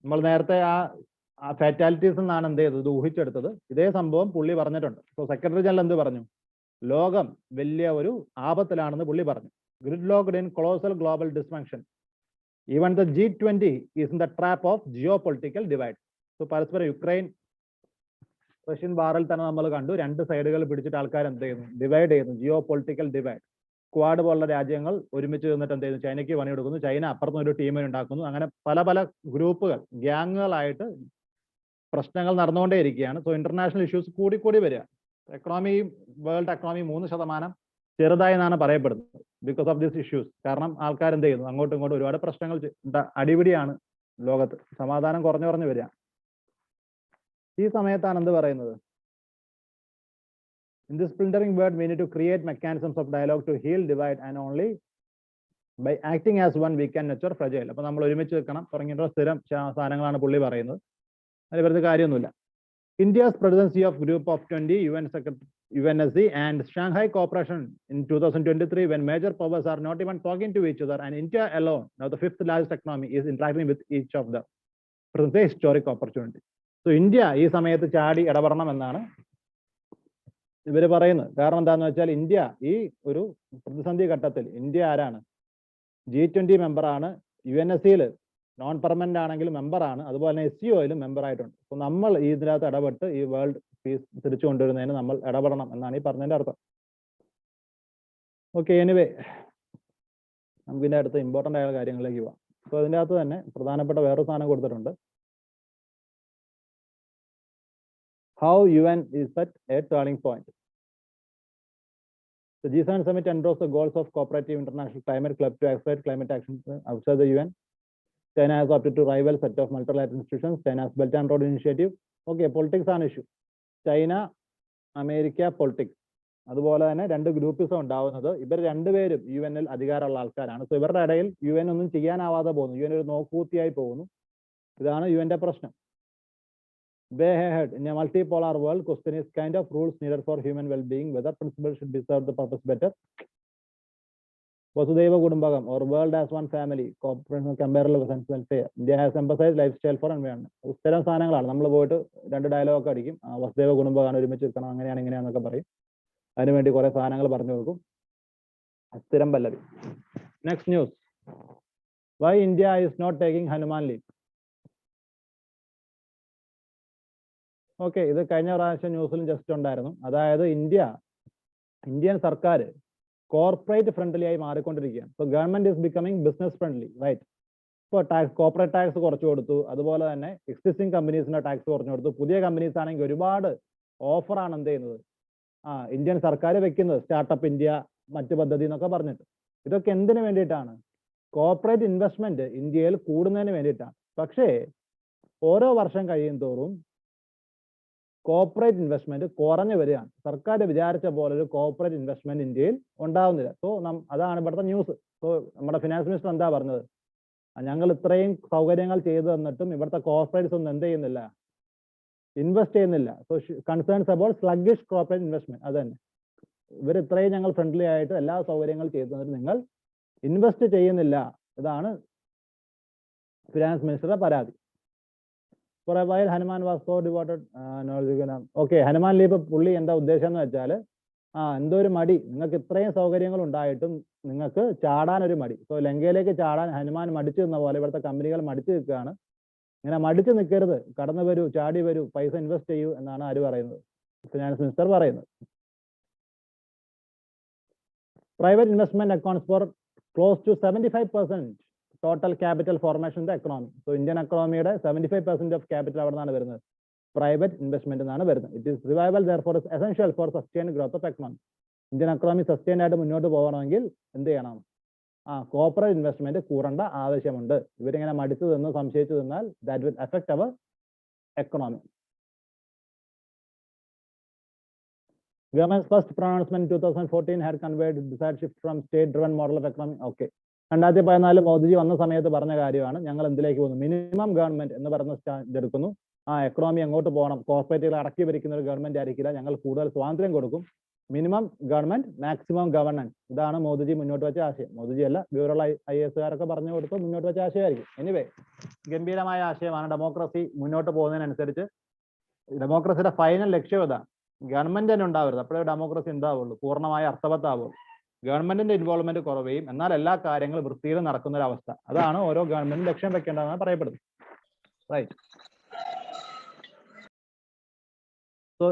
നമ്മൾ നേരത്തെ ആ ഫാറ്റാലിറ്റീസ് എന്നാണ് എന്ത് ചെയ്തത് ഊഹിച്ചെടുത്തത്. ഇതേ സംഭവം പുള്ളി പറഞ്ഞിട്ടുണ്ട്. സോ സെക്രട്ടറി ജനറൽ എന്ത് പറഞ്ഞു? ലോകം വലിയ ഒരു ആപത്തിലാണെന്ന് പുള്ളി പറഞ്ഞു. Gridlocked in colossal global dysfunction. Even the G20 is in the trap of geopolitical divide. So പരസ്പരം യുക്രൈൻ റഷ്യൻ വാറിൽ തന്നെ നമ്മൾ കണ്ടു, 2 സൈഡുകൾ പിടിച്ചിട്ട് ആൾക്കാർ എന്ത് ചെയ്യുന്നു, ഡിവൈഡ് ചെയ്യുന്നു, ജിയോ പൊളിറ്റിക്കൽ ഡിവൈഡ്. ക്വാഡ് പോലുള്ള രാജ്യങ്ങൾ ഒരുമിച്ച് നിന്നിട്ട് എന്ത് ചെയ്യുന്നു, ചൈനയ്ക്ക് പണി കൊടുക്കുന്നു, ചൈന അപ്പുറത്തുനിന്ന് ഒരു ടീമിനെ ഉണ്ടാക്കുന്നു. അങ്ങനെ പല പല ഗ്രൂപ്പുകൾ, ഗ്യാങ്ങുകളായിട്ട് പ്രശ്നങ്ങൾ നടന്നുകൊണ്ടേയിരിക്കുകയാണ്. സോ ഇന്റർനാഷണൽ ഇഷ്യൂസ് കൂടി വരിക. എക്കണോമി, വേൾഡ് എക്കണോമി 3% ചെറുതായി എന്നാണ് പറയപ്പെടുന്നത് ബിക്കോസ് ഓഫ് ദിസ് ഇഷ്യൂസ്. കാരണം ആൾക്കാർ എന്ത് ചെയ്യുന്നു, അങ്ങോട്ടും ഇങ്ങോട്ടും ഒരുപാട് പ്രശ്നങ്ങൾ, അടിപിടിയാണ് ലോകത്ത്, സമാധാനം കുറഞ്ഞു വരിക. ഈ സമയത്താണ് എന്ത് പറയുന്നത്, in this splintering world we need to create mechanisms of dialogue to heal divide and only by acting as one we can nurture fragile. അപ്പൊ നമ്മൾ ഒരുമിച്ച് നിൽക്കണം തുടങ്ങിയിട്ടുള്ള സ്ഥിരം സാധനങ്ങളാണ് പുള്ളി പറയുന്നത്. അതിൽ വെറുതെ കാര്യമൊന്നുമില്ല. India's presidency of Group of 20 UNSC and Shanghai Cooperation in 2023, when major powers are not even talking to each other and India alone, now the 5th largest economy, is interacting with each of them, presents a historic opportunity. So India ഈ സമയത്ത് ചാടി ഇടപെടണം എന്നാണ് ഇവർ പറയുന്നത്. കാരണം എന്താണെന്ന് വെച്ചാൽ ഇന്ത്യ ഈ ഒരു പ്രതിസന്ധി ഘട്ടത്തിൽ, ഇന്ത്യ ആരാണ്, G20 മെമ്പറാണ്, UNSCയിൽ നോൺ പെർമനന്റ് ആണെങ്കിലും മെമ്പറാണ്, അതുപോലെ തന്നെ SCOയിലും മെമ്പർ ആയിട്ടുണ്ട്. അപ്പൊ നമ്മൾ ഇതിനകത്ത് ഇടപെട്ട് ഈ വേൾഡ് പീസ് തിരിച്ചു കൊണ്ടുവരുന്നതിന് നമ്മൾ ഇടപെടണം എന്നാണ് ഈ പറഞ്ഞതിന്റെ അർത്ഥം. ഓക്കെ, എനിവേ നമുക്ക് ഇതിന്റെ അടുത്ത് ഇമ്പോർട്ടൻ്റ് ആയ കാര്യങ്ങളിലേക്ക് പോവാം. അപ്പൊ അതിൻ്റെ അകത്ത് തന്നെ പ്രധാനപ്പെട്ട വേറൊരു സാധനം കൊടുത്തിട്ടുണ്ട്. How UN is at a turning point. The G7 summit endorsed the goals of Cooperative International Climate Club to accelerate climate action outside the UN. China has opted to rival set of multilateral institutions. China's Belt and Road Initiative. Okay, politics ആണ് issue. China America politics. അതുപോലെ തന്നെ രണ്ട് groupism ഉണ്ടാവുന്നത്. ഇവർ രണ്ടുപേരും UN അധികാരമുള്ള ആൾക്കാരാണ്. So ഇവരുടെ ഇടയിൽ UN ഒന്നും ചെയ്യാനാവാതെ പോകുന്നു. UN ഒരു നോക്കൂത്തിയായി പോകുന്നു. ഇതാണ് UN പ്രശ്നം. Way ahead in a multipolar world, question is kind of rules needed for human well-being, whether principles should be served the purpose better. Vasudhaiva Kudumbakam or world as one family, cooperation, comparable sense welfare. India has emphasized lifestyle for environment. ഉത്തരം സാധനങ്ങളാണ്. നമ്മൾ പോയിട്ട് രണ്ട് dialogue അടിക്കും. വസുദൈവ കുടുംബമാണ് ഒരുമിച്ച് ഇരിക്കണം, അങ്ങനെയാണ് ഇങ്ങനെയാന്നൊക്കെ പറയും. അതിനുവേണ്ടി കുറെ സാധനങ്ങൾ പറഞ്ഞു കൊടുക്കും. സ്ഥിരം പല്ലവി. Next news. Why India is not taking Hanuman leave? Okay, ഇത് കഴിഞ്ഞ പ്രാവശ്യം ന്യൂസിലും ജസ്റ്റ് ഉണ്ടായിരുന്നു. അതായത് ഇന്ത്യൻ സർക്കാർ കോർപ്പറേറ്റ് ഫ്രണ്ട്ലി ആയി മാറിക്കൊണ്ടിരിക്കുകയാണ്. So government is becoming business friendly, right? ഇപ്പോൾ കോർപ്പറേറ്റ് ടാക്സ് കുറച്ചു കൊടുത്തു, അതുപോലെ തന്നെ എക്സിസ്റ്റിംഗ് കമ്പനീസിന്റെ ടാക്സ് കുറച്ചു കൊടുത്തു. പുതിയ കമ്പനീസ് ആണെങ്കിൽ ഒരുപാട് ഓഫറാണ് എന്ത് ചെയ്യുന്നത്, ഇന്ത്യൻ സർക്കാർ വെക്കുന്നത്. സ്റ്റാർട്ടപ്പ് ഇന്ത്യ, മറ്റു പദ്ധതി എന്നൊക്കെ പറഞ്ഞിട്ട്. ഇതൊക്കെ എന്തിനു വേണ്ടിയിട്ടാണ്? കോർപ്പറേറ്റ് ഇൻവെസ്റ്റ്മെന്റ് ഇന്ത്യയിൽ കൂടുന്നതിന് വേണ്ടിയിട്ടാണ്. പക്ഷേ ഓരോ വർഷം കഴിയും തോറും കോർപ്പറേറ്റ് ഇൻവെസ്റ്റ്മെന്റ് കുറഞ്ഞു വരികയാണ്. സർക്കാർ വിചാരിച്ച പോലെ ഒരു കോർപ്പറേറ്റ് ഇൻവെസ്റ്റ്മെന്റ് ഇന്ത്യയിൽ ഉണ്ടാവുന്നില്ല. സോ അതാണ് ഇവിടുത്തെ ന്യൂസ്. സോ നമ്മുടെ ഫിനാൻസ് മിനിസ്റ്റർ എന്താ പറഞ്ഞത്? ഞങ്ങൾ ഇത്രയും സൗകര്യങ്ങൾ ചെയ്തു തന്നിട്ടും ഇവിടുത്തെ കോർപ്പറേറ്റ്സ് ഒന്നും എന്ത് ചെയ്യുന്നില്ല, ഇൻവെസ്റ്റ് ചെയ്യുന്നില്ല. So concerns about sluggish corporate investment. അത് തന്നെ, ഇവർ ഇത്രയും ഞങ്ങൾ ഫ്രണ്ട്ലി ആയിട്ട് എല്ലാ സൗകര്യങ്ങൾ ചെയ്തു തന്നിട്ട് നിങ്ങൾ ഇൻവെസ്റ്റ് ചെയ്യുന്നില്ല. ഇതാണ് ഫിനാൻസ് മിനിസ്റ്ററുടെ പരാതി. For a while, Hanuman was so devoted. Okay, Hanuman leave പുള്ളി എന്താ ഉദ്ദേശം എന്ന് വെച്ചാൽ, എന്തോ ഒരു മടി, നിങ്ങൾക്ക് ഇത്രയും സൗകര്യങ്ങൾ ഉണ്ടായിട്ടും നിങ്ങൾക്ക് ചാടാനൊരു മടി. സോ ലങ്കയിലേക്ക് ചാടാൻ ഹനുമാൻ മടിച്ചു നിന്ന പോലെ ഇവിടുത്തെ കമ്പനികൾ മടിച്ചു നിൽക്കുകയാണ്. ഇങ്ങനെ മടിച്ചു നിൽക്കരുത്, കടന്നു വരൂ, ചാടി വരൂ, പൈസ ഇൻവെസ്റ്റ് ചെയ്യൂ എന്നാണ് ആര് പറയുന്നത്? ഫിനാൻസ് മിനിസ്റ്റർ പറയുന്നത്. Private investment accounts for close to 75% total capital formation in the economy. So Indian എക്കണോമിയുടെ 75% ഓഫ് ക്യാപിറ്റൽ അവിടെ നിന്നാണ് വരുന്നത്, പ്രൈവറ്റ് ഇൻവെസ്റ്റ്മെന്റ് എന്നാണ് വരുന്നത്. It is revival therefore is essential for sustained growth of economy. Indian economy sustained ആയിട്ട് മുന്നോട്ട് പോകണമെങ്കിൽ എന്ത് ചെയ്യണം? കോർപ്പറേറ്റ് ഇൻവെസ്റ്റ്മെന്റ് കൂടേണ്ട ആവശ്യമുണ്ട്. ഇവരിങ്ങനെ മടിച്ചു നിന്ന് സംശയിച്ചു നിന്നാൽ that will effect our economy. Government's first pronouncement in 2014 had conveyed desired shift from state-driven model of economy. Okay. 2014 Modiji വന്ന സമയത്ത് പറഞ്ഞ കാര്യമാണ്, ഞങ്ങൾ എന്തിലേക്ക് പോകുന്നു, മിനിമം ഗവൺമെന്റ് എന്ന് പറയുന്ന സ്റ്റാൻഡ് എടുക്കുന്നു. എക്കണോമി എങ്ങോട്ട് പോകണം, കോർപ്പറേറ്റുകൾ അടക്കി ഭരിക്കുന്ന ഒരു ഗവൺമെന്റ് ആയിരിക്കില്ല, ഞങ്ങൾ കൂടുതൽ സ്വാതന്ത്ര്യം കൊടുക്കും, മിനിമം ഗവൺമെന്റ് മാക്സിമം ഗവർണൻസ്. ഇതാണ് മോദിജി മുന്നോട്ട് വെച്ച ആശയം. മോദിജി അല്ല, ബ്യൂറോയുള്ള IAS പറഞ്ഞു കൊടുത്ത് മുന്നോട്ട് വെച്ച ആശയമായിരിക്കും. എനിവേ, ഗംഭീരമായ ആശയമാണ്. ഡെമോക്രസി മുന്നോട്ട് പോകുന്നതിനനുസരിച്ച് ഡെമോക്രസിയുടെ ഫൈനൽ ലക്ഷ്യം ഇതാണ്, ഗവൺമെന്റ് തന്നെ ഉണ്ടാവരുത്, അപ്പോഴേ ഡെമോക്രസി ഉണ്ടാവുള്ളൂ, പൂർണ്ണമായ അർത്ഥവത്താവുള്ളൂ. ഗവൺമെന്റിന്റെ ഇൻവോൾവ്മെന്റ് കുറയുകയും എന്നാൽ എല്ലാ കാര്യങ്ങളും വൃത്തിയിൽ നടക്കുന്ന ഒരു അവസ്ഥ, അതാണ് ഓരോ ഗവൺമെന്റും ലക്ഷ്യം വെക്കേണ്ടതെന്ന് പറയപ്പെടുന്നത്. Right. So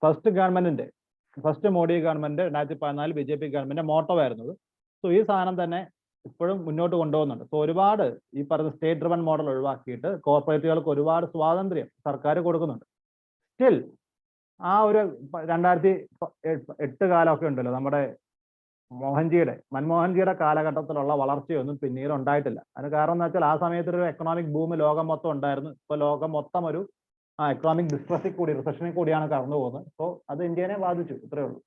first Modi government 2014 BJP government motto ആയിരുന്നത്. സോ ഈ സാധനം തന്നെ ഇപ്പോഴും മുന്നോട്ട് കൊണ്ടുപോകുന്നുണ്ട്. സോ ഒരുപാട് ഈ പറയുന്ന സ്റ്റേറ്റ് ഡ്രിവൺ മോഡൽ ഒഴിവാക്കിയിട്ട് കോർപ്പറേറ്റുകൾക്ക് ഒരുപാട് സ്വാതന്ത്ര്യം സർക്കാർ കൊടുക്കുന്നുണ്ട്. സ്റ്റിൽ ഒരു 2008 കാലമൊക്കെ ഉണ്ടല്ലോ, നമ്മുടെ മൻമോഹൻജിയുടെ കാലഘട്ടത്തിലുള്ള വളർച്ചയൊന്നും പിന്നീട് ഉണ്ടായിട്ടില്ല. അതിന് കാരണം എന്ന് വെച്ചാൽ ആ സമയത്ത് ഒരു എക്കണോമിക് ബൂം ലോകം മൊത്തം ഉണ്ടായിരുന്നു. ഇപ്പൊ ലോകം മൊത്തം ഒരു എക്കണോമിക് ഡിസ്ട്രസിൽ കൂടി, റിസഷനിൽ കൂടിയാണ് കടന്നു പോകുന്നത്. സോ അത് ഇന്ത്യനെ ബാധിച്ചു, ഇത്രയേ ഉള്ളൂ.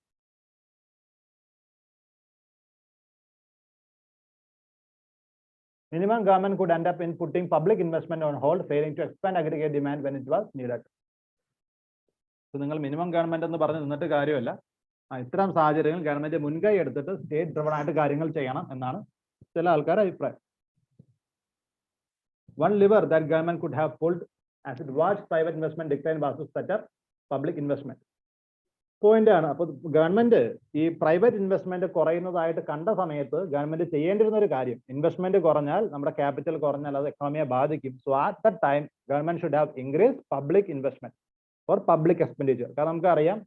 Minimum government could end up in putting public investment on hold, failing to expand aggregate demand when it was needed. So നിങ്ങൾ മിനിമം ഗവൺമെന്റ് എന്ന് പറഞ്ഞ് നിന്നിട്ട് കാര്യമല്ല, ഇത്തരം സാഹചര്യങ്ങൾ ഗവൺമെന്റ് മുൻകൈ എടുത്തിട്ട് സ്റ്റേറ്റ് ഡ്രിവൺ ആയിട്ട് കാര്യങ്ങൾ ചെയ്യണം എന്നാണ് ചില ആൾക്കാരുടെ അഭിപ്രായം. One lever that government could have pulled as it watched private investment decline was to set up public investment. Point ആണ്. അപ്പൊ ഗവൺമെന്റ് ഈ പ്രൈവറ്റ് ഇൻവെസ്റ്റ്മെന്റ് കുറയുന്നതായിട്ട് കണ്ട സമയത്ത് ഗവൺമെന്റ് ചെയ്യേണ്ടിരുന്ന ഒരു കാര്യം, ഇൻവെസ്റ്റ്മെന്റ് കുറഞ്ഞാൽ നമ്മുടെ ക്യാപിറ്റൽ കുറഞ്ഞാൽ അത് എക്കണോമിയെ ബാധിക്കും. So at the time government should have increase public investment for public expenditure. കാരണം നമുക്കറിയാം,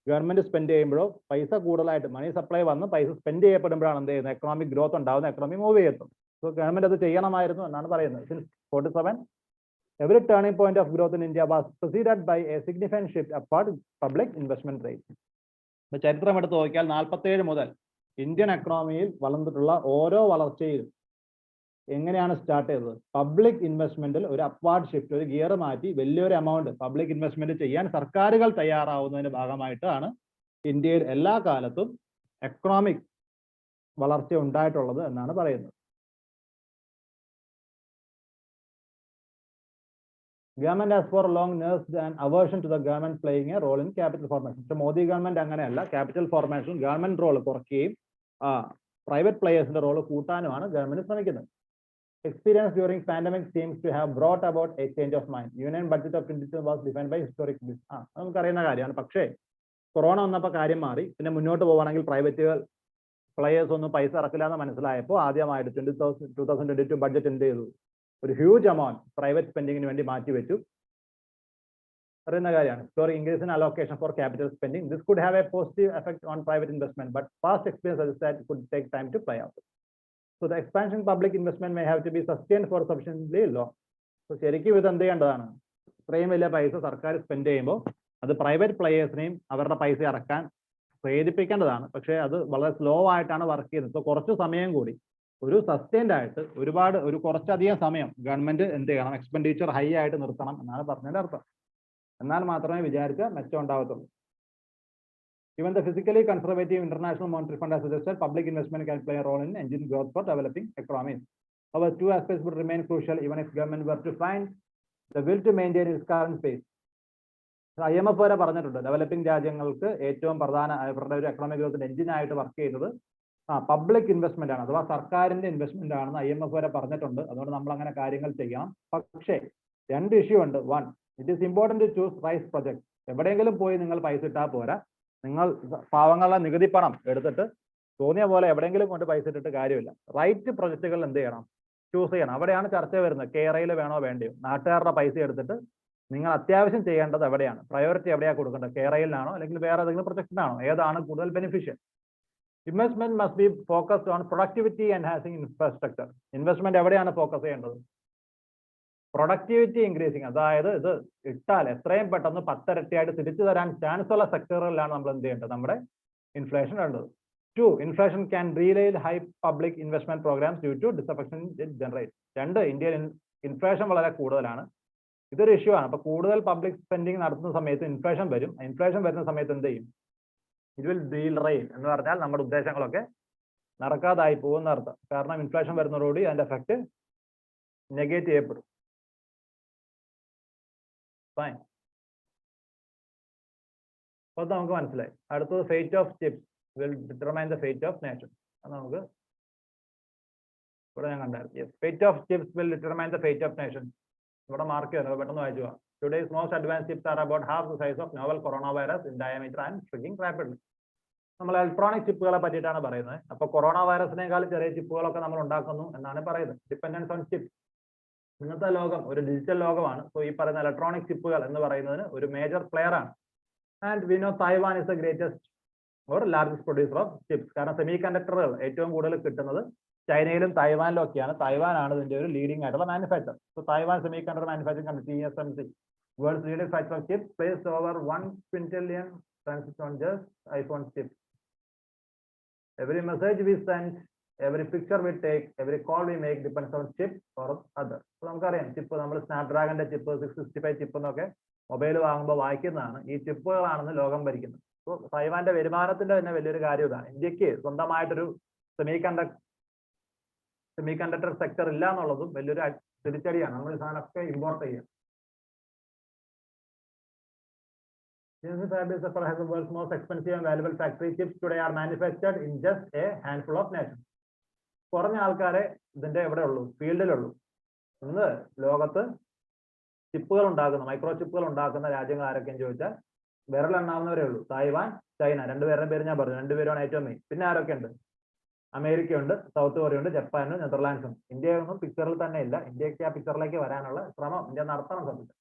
ഗവൺമെന്റ് സ്പെൻഡ് ചെയ്യുമ്പോഴോ പൈസ കൂടുതലായിട്ട് മണി സപ്ലൈ വന്ന് പൈസ സ്പെൻഡ് ചെയ്യപ്പെടുമ്പോഴാണ് എന്ത് ചെയ്യുന്നത്, എക്കണോമിക് ഗ്രോത്ത് ഉണ്ടാവുന്ന, എക്കണോമി മൂവ് ചെയ്യത്തും. സോ ഗവൺമെന്റ് അത് ചെയ്യണമായിരുന്നു എന്നാണ് പറയുന്നത്. Since 47, every turning point of growth in India was preceded by a significant shift upward public investment rate. ഇപ്പൊ ചരിത്രം എടുത്ത് നോക്കിയാൽ 47 മുതൽ ഇന്ത്യൻ എക്കണോമിയിൽ വളർന്നിട്ടുള്ള ഓരോ വളർച്ചയിലും എങ്ങനെയാണ് സ്റ്റാർട്ട് ചെയ്തത്? പബ്ലിക് ഇൻവെസ്റ്റ്മെന്റിൽ ഒരു അപ്വാർഡ് ഷിഫ്റ്റ്, ഒരു ഗിയർ മാറ്റി വലിയൊരു എമൗണ്ട് പബ്ലിക് ഇൻവെസ്റ്റ്മെന്റ് ചെയ്യാൻ സർക്കാരുകൾ തയ്യാറാവുന്നതിന്റെ ഭാഗമായിട്ടാണ് ഇന്ത്യയിൽ എല്ലാ കാലത്തും എക്കണോമിക് വളർച്ച ഉണ്ടായിട്ടുള്ളത് എന്നാണ് പറയുന്നത്. Government has for long nursed an aversion to the government playing a role in capital formation. പക്ഷെ മോദി ഗവൺമെന്റ് അങ്ങനെയല്ല, ക്യാപിറ്റൽ ഫോർമേഷൻ ഗവൺമെന്റ് റോൾ കുറയ്ക്കുകയും പ്രൈവറ്റ് പ്ലേയേഴ്സിന്റെ റോൾ കൂട്ടാനുമാണ് ഗവൺമെന്റ് ശ്രമിക്കുന്നത്. Experience during pandemic seems to have brought about a change of mind. Union budget of 2022 was defined by historic നമുക്കറിയുന്ന കാര്യമാണ്. പക്ഷേ corona വന്നപ്പോൾ കാര്യം മാറി. പിന്നെ മുന്നോട്ട് പോവുകയാണെങ്കിൽ പ്രൈവറ്റുകൾ പ്ലേയേഴ്സ് ഒന്നും പൈസ ഇറക്കില്ല എന്ന് മനസ്സിലായപ്പോൾ ആദ്യമായിട്ട് 2022 ബഡ്ജറ്റ് എന്ത് ചെയ്തു? ഒരു ഹ്യൂജ് എമൗണ്ട് പ്രൈവറ്റ് സ്പെൻഡിങ്ങിന് വേണ്ടി മാറ്റിവെച്ചു. അറിയുന്ന കാര്യമാണ്. Historic increase in allocation for capital spending. This could have a positive effect on private investment, but past experience suggests that it could take time to play out. So the expansion in public investment may have to be sustained for sufficiently long. So ശരിക്കും ഇത് എന്ത് ചെയ്യേണ്ടതാണ്? ഇത്രയും വലിയ പൈസ സർക്കാർ spend ചെയ്യുമ്പോൾ അത് പ്രൈവറ്റ് പ്ലേയേഴ്സിനെയും അവരുടെ പൈസ ഇറക്കാൻ പ്രേരിപ്പിക്കേണ്ടതാണ്. പക്ഷേ അത് വളരെ സ്ലോ ആയിട്ടാണ് വർക്ക് ചെയ്യുന്നത്. സോ കുറച്ച് സമയം കൂടി ഒരു സസ്റ്റൈൻഡ് ആയിട്ട് ഒരു കുറച്ചധികം സമയം ഗവൺമെന്റ് എന്ത് ചെയ്യണം? എക്സ്പെൻഡിച്ചർ ഹൈ ആയിട്ട് നിർത്തണം എന്നാണ് പറഞ്ഞതിന്റെ അർത്ഥം. എന്നാൽ മാത്രമേ വിചാരിച്ച മെച്ചം ഉണ്ടാവത്തുള്ളൂ. Even the physically conservative International Monetary Fund has suggested public investment can play a role in engine growth for developing economies. However, two aspects would remain crucial even if government were to find the will to maintain its current pace. IMF വരെ പറഞ്ഞിട്ടുണ്ട്, developing രാജ്യങ്ങൾക്ക് ഏറ്റവും പ്രധാന അവരുടെ ഒരു economic ഗ്രോത്തിന്റെ എഞ്ചിനായിട്ട് work ചെയ്യുന്നത് public investment ആണ്, അഥവാ സർക്കാരിന്റെ ഇൻവെസ്റ്റ്മെന്റ് ആണെന്ന് IMF വരെ പറഞ്ഞിട്ടുണ്ട്. അതുകൊണ്ട് നമ്മൾ അങ്ങനെ കാര്യങ്ങൾ ചെയ്യണം. പക്ഷേ രണ്ട് ഇഷ്യൂ ഉണ്ട്. One, it is important to choose right project. എവിടെയെങ്കിലും പോയി നിങ്ങൾ പൈസ ഇട്ടാൽ പോരാ. നിങ്ങൾ പാവങ്ങളുടെ നികുതി പണം എടുത്തിട്ട് തോന്നിയ പോലെ എവിടെയെങ്കിലും കൊണ്ട് പൈസ ഇട്ടിട്ട് കാര്യമില്ല. റൈറ്റ് പ്രൊജക്റ്റുകൾ എന്ത് ചെയ്യണം? ചൂസ് ചെയ്യണം. അവിടെയാണ് ചർച്ച വരുന്നത്. കേരളയിൽ വേണോ വേണ്ടയോ? നാട്ടുകാരുടെ പൈസ എടുത്തിട്ട് നിങ്ങൾ അത്യാവശ്യം ചെയ്യേണ്ടത് എവിടെയാണ്? പ്രയോറിറ്റി എവിടെയാണ് കൊടുക്കേണ്ടത്? കേരളയിലാണോ അല്ലെങ്കിൽ വേറെ ഏതെങ്കിലും പ്രൊജക്റ്റിനാണോ? ഏതാണ് കൂടുതൽ beneficial? Investment must be focused on productivity enhancing infrastructure. Investment എവിടെയാണ് ഫോക്കസ് ചെയ്യേണ്ടത്? പ്രൊഡക്ടിവിറ്റി ഇൻക്രീസിങ്, അതായത് ഇത് ഇട്ടാൽ എത്രയും പെട്ടെന്ന് 10 ഇരട്ടിയായിട്ട് തിരിച്ചു തരാൻ ചാൻസ് ഉള്ള സെക്ടറുകളിലാണ് നമ്മൾ എന്ത് ചെയ്യേണ്ടത്? നമ്മുടെ ഇൻഫ്ലേഷൻ വേണ്ടത്. 2, inflation can derail high public investment programmes due to disaffection it generate. രണ്ട്, ഇന്ത്യയിൽ ഇൻഫ്ലേഷൻ വളരെ കൂടുതലാണ്. ഇതൊരു ഇഷ്യൂ ആണ്. അപ്പൊ കൂടുതൽ പബ്ലിക് സ്പെൻഡിങ് നടത്തുന്ന സമയത്ത് ഇൻഫ്ലേഷൻ വരും. ഇൻഫ്ലേഷൻ വരുന്ന സമയത്ത് എന്ത് ചെയ്യും? ഇറ്റ് വിൽ ഡീലറേറ്റ് എന്ന് പറഞ്ഞാൽ നമ്മുടെ ഉദ്ദേശങ്ങളൊക്കെ നടക്കാതായി പോകുന്ന അർത്ഥം. കാരണം ഇൻഫ്ലേഷൻ വരുന്നതോടുകൂടി അതിന്റെ എഫക്ട് നെഗേറ്റ് ചെയ്യപ്പെടും. ഫൈൻ. അപ്പോൾ നമുക്ക് മനസ്സിലായി. അടുത്തത് fate of chips will determine the fate of nation. അത് നമുക്ക് ഇവിടെ ഞാൻ കണ്ടായിരുന്നു. Fate of chips will determine the fate of nation. ഇവിടെ മാർക്ക് ചെയ്യുന്നത് പെട്ടെന്ന് വായിച്ചു പോവാം. Today's most advanced chips are about half the size of novel coronavirus in diameter and shrinking rapidly. നമ്മൾ ഇലക്ട്രോണിക് ചിപ്പുകളെ പറ്റിയിട്ടാണ് പറയുന്നത്. അപ്പോൾ കൊറോണ വൈറസിനേക്കാൾ ചെറിയ ചിപ്പുകളൊക്കെ നമ്മൾ ഉണ്ടാക്കുന്നു എന്നാണ് പറയുന്നത്. Dependence on chip. ഇന്നത്തെ ലോകം ഒരു ഡിജിറ്റൽ ലോകമാണ്. സോ ഈ പറയുന്ന ഇലക്ട്രോണിക് ചിപ്പുകൾ എന്ന് പറയുന്നതിന് ഒരു മേജർ പ്ലെയർ ആണ്. And we know Taiwan is the greatest or largest producer of chips. കാരണം സെമി കണ്ടക്ടറുകൾ ഏറ്റവും കൂടുതൽ കിട്ടുന്നത് ചൈനയിലും തായ്വാനിലും ഒക്കെയാണ്. തായ്വാനാണ് ഇതിന്റെ ഒരു ലീഡിംഗ് ആയിട്ടുള്ള manufacture. So Taiwan semiconductor manufacturing company TSMC, world's leading factor of chips, placed over 1 quintillion transistors on just iPhone chips. Every message we send, every picture we take, every call we make depends on chip or other. So നമുക്കറിയാം, chip നമ്മൾ സ്നാപ്ഡ്രാഗന്റെ chip 665 chip എന്നൊക്കെ mobile വാങ്ങുമ്പോൾ വായിക്കുന്നതാണ്. ഈ ചിപ്പുകളാണെന്ന് ലോകം ഭരിക്കുന്നത്. So തായ്വാന്റെ വരുമാനത്തിന്റെ തന്നെ വലിയൊരു കാര്യം ഇതാണ്. ഇന്ത്യക്ക് സ്വന്തമായിട്ടൊരു സെമി കണ്ടക്ടർ സെക്ടർ ഇല്ല എന്നുള്ളതും വലിയൊരു തിരിച്ചടിയാണ്. നമ്മൾ ഈ സാധനമൊക്കെ ഇമ്പോർട്ട് ചെയ്യാം. has the world's most expensive and valuable factory. Chips today are manufactured in just a handful of nations. കുറഞ്ഞ ആൾക്കാരെ ഇതിന്റെ എവിടെ ഉള്ളൂ? ഫീൽഡിലുള്ളൂ. ഇന്ന് ലോകത്ത് ചിപ്പുകൾ ഉണ്ടാക്കുന്ന, മൈക്രോ ചിപ്പുകൾ ഉണ്ടാക്കുന്ന രാജ്യങ്ങൾ ആരൊക്കെയെന്ന് ചോദിച്ചാൽ വിരലെണ്ണാവുന്നവരേ ഉള്ളൂ. തായ്വാൻ, ചൈന, രണ്ടുപേരുടെ പേര് ഞാൻ പറഞ്ഞു. രണ്ടുപേരാണ് ഏറ്റവും മെയിൻ. പിന്നെ ആരൊക്കെ ഉണ്ട്? അമേരിക്ക ഉണ്ട്, സൗത്ത് കൊറിയ ഉണ്ട്, ജപ്പാനും നെതർലാൻഡ്സും. ഇന്ത്യയൊന്നും പിക്ചറിൽ തന്നെ ഇല്ല. ഇന്ത്യക്ക് ആ പിക്ചറിലേക്ക് വരാനുള്ള ശ്രമം ഇന്ത്യ നടത്തണം. സത്യത്തിൽ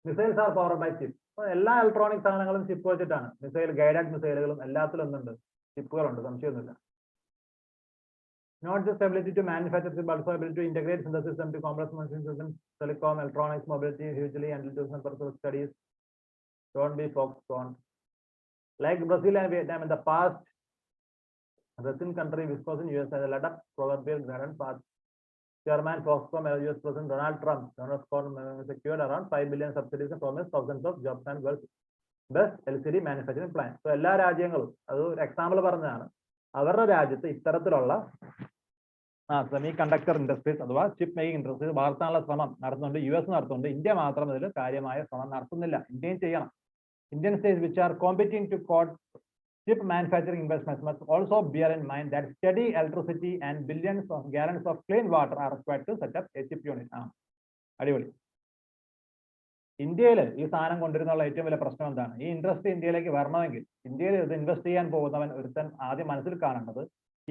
missiles are powered by chip. എല്ലാ ഇലക്ട്രോണിക് സാധനങ്ങളും ചിപ്പ് വെച്ചിട്ടാണ്. മിസൈൽ, ഗൈഡഡ് മിസൈലുകളും എല്ലാത്തിലും ഒന്നുണ്ട്, ചിപ്പുകളുണ്ട്, സംശയമൊന്നുമില്ല. Not just ability to manufacture, but also ability to integrate in the system to complex machine systems, telecom, electronics, mobility, hugely and little purpose studies. Don't be focused on. Like Brazil and Vietnam in the past, Western country, Wisconsin, US has led up proverbial garden path Chairman Foxconn, US President Donald Trump secured around 5 billion subsidies and promised thousands of jobs and world's best LCD manufacturing plant. So എല്ലാ രാജ്യങ്ങളും അത് ഒരു example പറഞ്ഞതാണ്. അവരുടെ രാജ്യത്ത് ഇത്തരത്തിലുള്ള semi conductor industries അഥവാ chip making industries വളർത്താനുള്ള ശ്രമം നടത്തുന്നുണ്ട്. US നടത്തുന്നുണ്ട്. ഇന്ത്യ മാത്രം ഇതിൽ കാര്യമായ ശ്രമം നടത്തുന്നില്ല. ഇന്ത്യയും ചെയ്യണം. Indian states which are competing to quote chip manufacturing investments must also bear in mind that steady electricity and billions of gallons of clean water are required to set up a chip unit. അടിപൊളി. ഇന്ത്യയിൽ ഈ സാധനം കൊണ്ടുവരുന്നുള്ള ഏറ്റവും വലിയ പ്രശ്നം എന്താണ്? ഈ industry ഇന്ത്യയിലേക്ക് വരണമെങ്കിൽ ഇന്ത്യയിൽ ഇത് ഇൻവെസ്റ്റ് ചെയ്യാൻ പോകുന്നവൻ ഒരുത്തൻ ആദ്യം മനസ്സിൽ കാണേണ്ടത്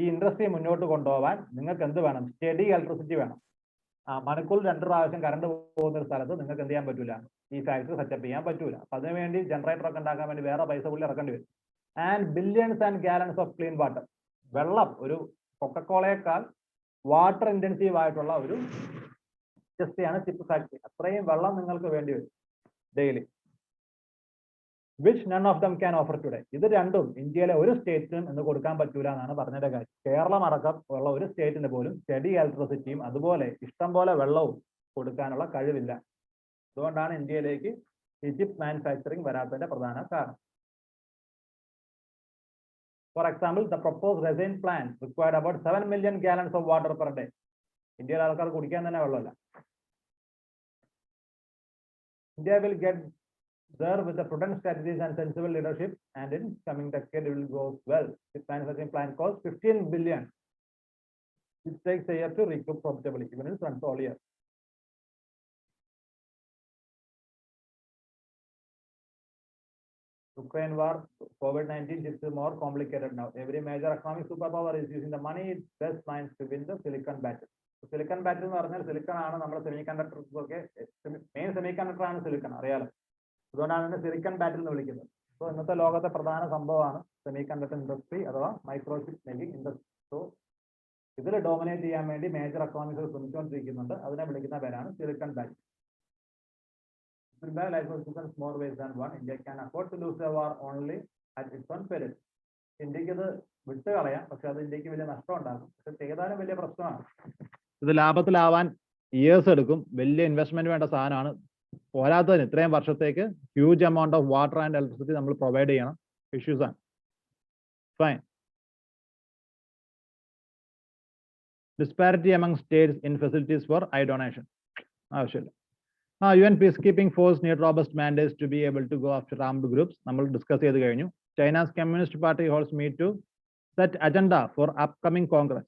ഈ ഇൻഡസ്ട്രി മുന്നോട്ട് കൊണ്ടുപോകാൻ നിങ്ങൾക്ക് എന്ത് വേണം? സ്റ്റഡി ഇലക്ട്രിസിറ്റി വേണം. മണിക്കൂർ 2 പ്രാവശ്യം കറണ്ട് പോകുന്ന ഒരു സ്ഥലത്ത് നിങ്ങൾക്ക് എന്ത് ചെയ്യാൻ പറ്റൂല? ഈ ഫാക്ടറി സെറ്റപ്പ് ചെയ്യാൻ പറ്റൂല. അപ്പൊ അതിനുവേണ്ടി ജനറേറ്റർ ഒക്കെ ഉണ്ടാക്കാൻ വേണ്ടി വേറെ പൈസ പുള്ളി ഇറക്കേണ്ടി വരും. And billions and gallons of clean water, വെള്ളം ഒരു കൊക്കക്കോളയേക്കാൾ വാട്ടർ ഇന്റൻസീവ് ആയിട്ടുള്ള ഒരു ഇൻഡസ്ട്രിയാണ് ചിപ്പ് ഫാക്ടറി. അത്രയും വെള്ളം നിങ്ങൾക്ക് വേണ്ടി വരും daily. Which none of them can offer today. ഇത് രണ്ടും ഇന്ത്യയിലെ ഒരു സ്റ്റേറ്റിനും എന്ന് കൊടുക്കാൻ പറ്റൂല എന്നാണ് പറഞ്ഞതിന്റെ കാര്യം. കേരളം അടക്കം ഉള്ള ഒരു സ്റ്റേറ്റിന് പോലും സ്റ്റഡി ഇലക്ട്രിസിറ്റിയും അതുപോലെ ഇഷ്ടം പോലെ വെള്ളവും കൊടുക്കാനുള്ള കഴിവില്ല. അതുകൊണ്ടാണ് ഇന്ത്യയിലേക്ക് ഈ ചിപ്പ് മാനുഫാക്ചറിങ് വരാത്തതിന്റെ പ്രധാന കാരണം. For example, the proposed resin plant required about 7 million gallons of water per day. ഇന്ത്യയിലെ ആൾക്കാർ കുടിക്കാൻ തന്നെ വെള്ളമില്ല. India will get there with the prudent strategies and sensible leadership, and in coming decade it will go well. This manufacturing plant costs 15 billion. It takes a year to recoup profitably, even if it runs all year. Ukraine war, COVID-19 is more complicated now. Every major economic superpower is using the money its best minds to win the silicon battle. Silicon battle എന്ന് പറഞ്ഞാൽ silicon ആണ് നമ്മുടെ semi conductors ഒക്കെ main semi conductor ആണ് silicon, അറിയാലോ. അതുകൊണ്ടാണ് ഇതിനെ silicon ബാറ്റിൽ എന്ന് വിളിക്കുന്നത്. സോ ഇന്നത്തെ ലോകത്തെ പ്രധാന സംഭവമാണ് സെമി കണ്ടക്ടർ ഇൻഡസ്ട്രി അഥവാ മൈക്രോചിപ്പ് മേക്കിംഗ് ഇൻഡസ്ട്രി. സോ ഇതിൽ ഡോമിനേറ്റ് ചെയ്യാൻ വേണ്ടി മേജർ എക്കോണമികൾ ശ്രമിച്ചുകൊണ്ടിരിക്കുന്നുണ്ട്. അതിനെ വിളിക്കുന്ന പേരാണ് silicon battle. more ways than one. India can afford to lose the war only at its own peril. ഇന്ത്യക്ക് ഇത് വിട്ട് കളയാം, പക്ഷെ അത് ഇന്ത്യക്ക് വലിയ നഷ്ടം ഉണ്ടാകും. പക്ഷെ ചെയ്താലും വലിയ പ്രശ്നമാണ്. ഇത് ലാഭത്തിലാവാൻ ഇയേഴ്സ് എടുക്കും. വലിയ ഇൻവെസ്റ്റ്മെന്റ് വേണ്ട സാധനമാണ്. പോരാത്തതിന് ഇത്രയും വർഷത്തേക്ക് huge amount of water and electricity നമ്മൾ പ്രൊവൈഡ് ചെയ്യണം. ഇഷ്യൂസ് ആണ്. Fine. Disparity among states in facilities for eye donation. ആവശ്യമില്ല. UN peacekeeping force need robust mandates to be able to go after armed groups. നമ്മൾ discuss ചെയ്ത് കഴിഞ്ഞു. China's Communist Party holds meet to set agenda for upcoming Congress.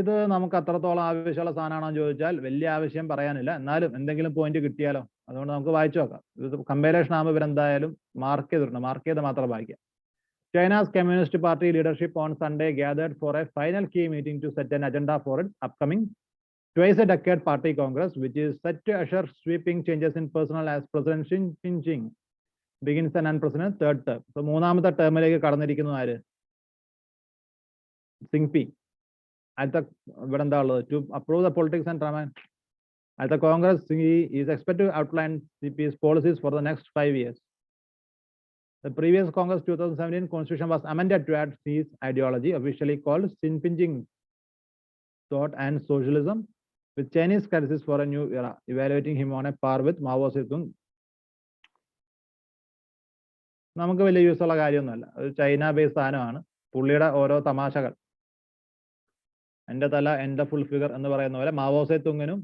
ഇത് നമുക്ക് അത്രത്തോളം ആവശ്യമുള്ള സാധനമാണെന്ന് ചോദിച്ചാൽ വലിയ ആവശ്യം പറയാനില്ല. എന്നാലും എന്തെങ്കിലും പോയിന്റ് കിട്ടിയാലോ, അതുകൊണ്ട് നമുക്ക് വായിച്ചു നോക്കാം. ഇത് കമ്പൈലേഷൻ ആകുമ്പോൾ ഇവരെന്തായാലും മാർക്ക് ചെയ്തിട്ടുണ്ട്. മാർക്ക് ചെയ്ത് മാത്രം വായിക്കാം. China's Communist Party leadership on Sunday gathered for a final key meeting to set an agenda for its upcoming twice-a-decade party congress, which is set to usher sweeping changes in personnel as President Xi Jinping begins an unprecedented third term. So മൂന്നാമത്തെ ടേമിലേക്ക് കടന്നിരിക്കുന്നത് ആര്? സിംഗ്പി. അടുത്ത ഇവിടെ എന്താ ഉള്ളത്? To approve the politics and drama. At the Congress, he is expected to outline CP's policies for the next 5 years. The previous Congress 2017 constitution was amended to add Xi's ideology, officially called Jinping thought and socialism, with Chinese crisis for a new era, evaluating him on a par with Mao Zedong. നമുക്ക് വലിയ use ഉള്ള കാര്യമൊന്നുമല്ല. ഒരു China base സാധനമാണ്. പുള്ളിയുടെ ഓരോ തമാശകൾ, എൻ്റെ തല എൻ്റെ ഫുൾ ഫിഗർ എന്ന് പറയുന്ന പോലെ മാവോ സേതുങ്ങിനും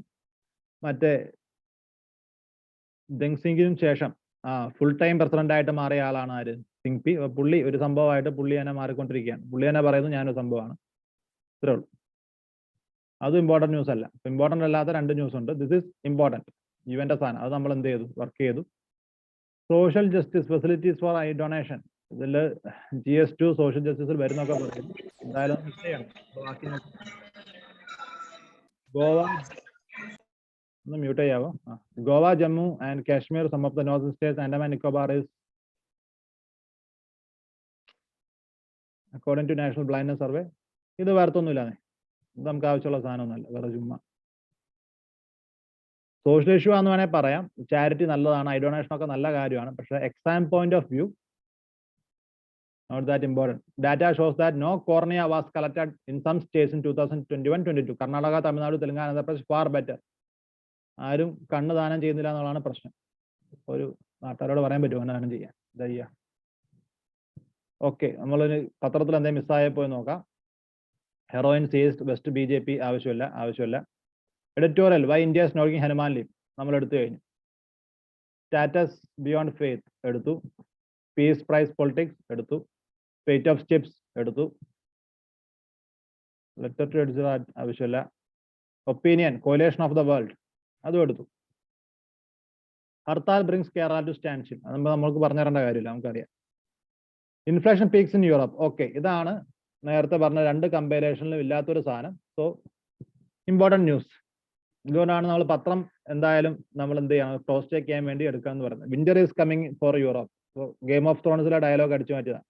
മറ്റേ ദെങ് സിംഗിനും ശേഷം ഫുൾ ടൈം പ്രസിഡന്റ് ആയിട്ട് മാറിയ ആളാണ് ആര്? സിംഗ്പി. പുള്ളി ഒരു സംഭവമായിട്ട് പുള്ളി തന്നെ മാറിക്കൊണ്ടിരിക്കുകയാണ്. പുള്ളി തന്നെ പറയുന്നത് ഞാനൊരു സംഭവമാണ്. ഇത്രേ ഉള്ളൂ. അതും ഇമ്പോർട്ടൻറ്റ് ന്യൂസ് അല്ല. ഇമ്പോർട്ടൻ്റ് അല്ലാത്ത 2 ന്യൂസ് ഉണ്ട്. This is important. ഇവന്റെ സാധനം അത് നമ്മൾ എന്ത് ചെയ്തു? വർക്ക് ചെയ്തു. Social justice facilities for eye donation. ഇതിൽ GS2 സോഷ്യൽ ജസ്റ്റിസിൽ വരുന്നൊക്കെ പറയും. എന്തായാലും ഗോവ ഒന്ന് മ്യൂട്ട് ചെയ്യാവോ? Goa, Jammu and Kashmir, some of the north states, Andaman Nicobar is according to national blindness survey. ഇത് വേർത്തൊന്നുമില്ലാതെ ഇത് നമുക്ക് ആവശ്യമുള്ള സാധനമൊന്നുമല്ല, വേറെ ചുമ്മാ സോഷ്യൽ ഇഷ്യൂ ആണെന്ന് വേണേൽ പറയാം. ചാരിറ്റി നല്ലതാണ്, ഐ ഡൊണേഷൻ ഒക്കെ നല്ല കാര്യമാണ്. പക്ഷേ exam point of view Not that important. Data shows that no cornea was collected in some states in 2021-22. Karnataka, Tamil Nadu, Telangana, Andhra Pradesh far better. ആരും കണ്ണ് ദാനം ചെയ്യുന്നില്ല എന്നുള്ളതാണ് പ്രശ്നം. ഒരു നാട്ടുകാരോട് പറയാൻ പറ്റുമോ ദാനം ചെയ്യാൻ? ചെയ്യാം. ഓക്കെ, നമ്മളൊരു പത്രത്തിൽ എന്തെങ്കിലും മിസ്സായി പോയി നോക്കാം. ഹെറോയിൻ സീസ്ഡ് വെസ്റ്റ് BJP ആവശ്യമില്ല. Editorial why India smoking Hanuman leave നമ്മൾ എടുത്തു കഴിഞ്ഞു. സ്റ്റാറ്റസ് ബിയോണ്ട് ഫെയ്ത്ത് എടുത്തു. പീസ് പ്രൈസ് പൊളിറ്റിക്സ് എടുത്തു. ഫേറ്റ് ഓഫ് ചിപ്സ് എടുത്തു. ലെറ്റർ ടു എഡിറ്റർ ആവശ്യമില്ല. Opinion coalition of the world അതും എടുത്തു. Hartal brings Kerala to stand still അത് നമ്മൾക്ക് പറഞ്ഞു തരേണ്ട കാര്യമില്ല, നമുക്കറിയാം. Inflation peaks in Europe. Okay, ഇതാണ് നേരത്തെ പറഞ്ഞ രണ്ട് കമ്പാരിസണിലും ഇല്ലാത്തൊരു സാധനം. So important news. ഇതുകൊണ്ടാണ് നമ്മൾ പത്രം എന്തായാലും നമ്മൾ എന്ത് ചെയ്യണം, ക്രോസ് ചെക്ക് ചെയ്യാൻ വേണ്ടി എടുക്കാന്ന് പറയുന്നത്. Winter is coming for Europe. Game of ത്രോൺസിലെ ഡയലോഗ് അടിച്ചു മാറ്റിയതാണ്.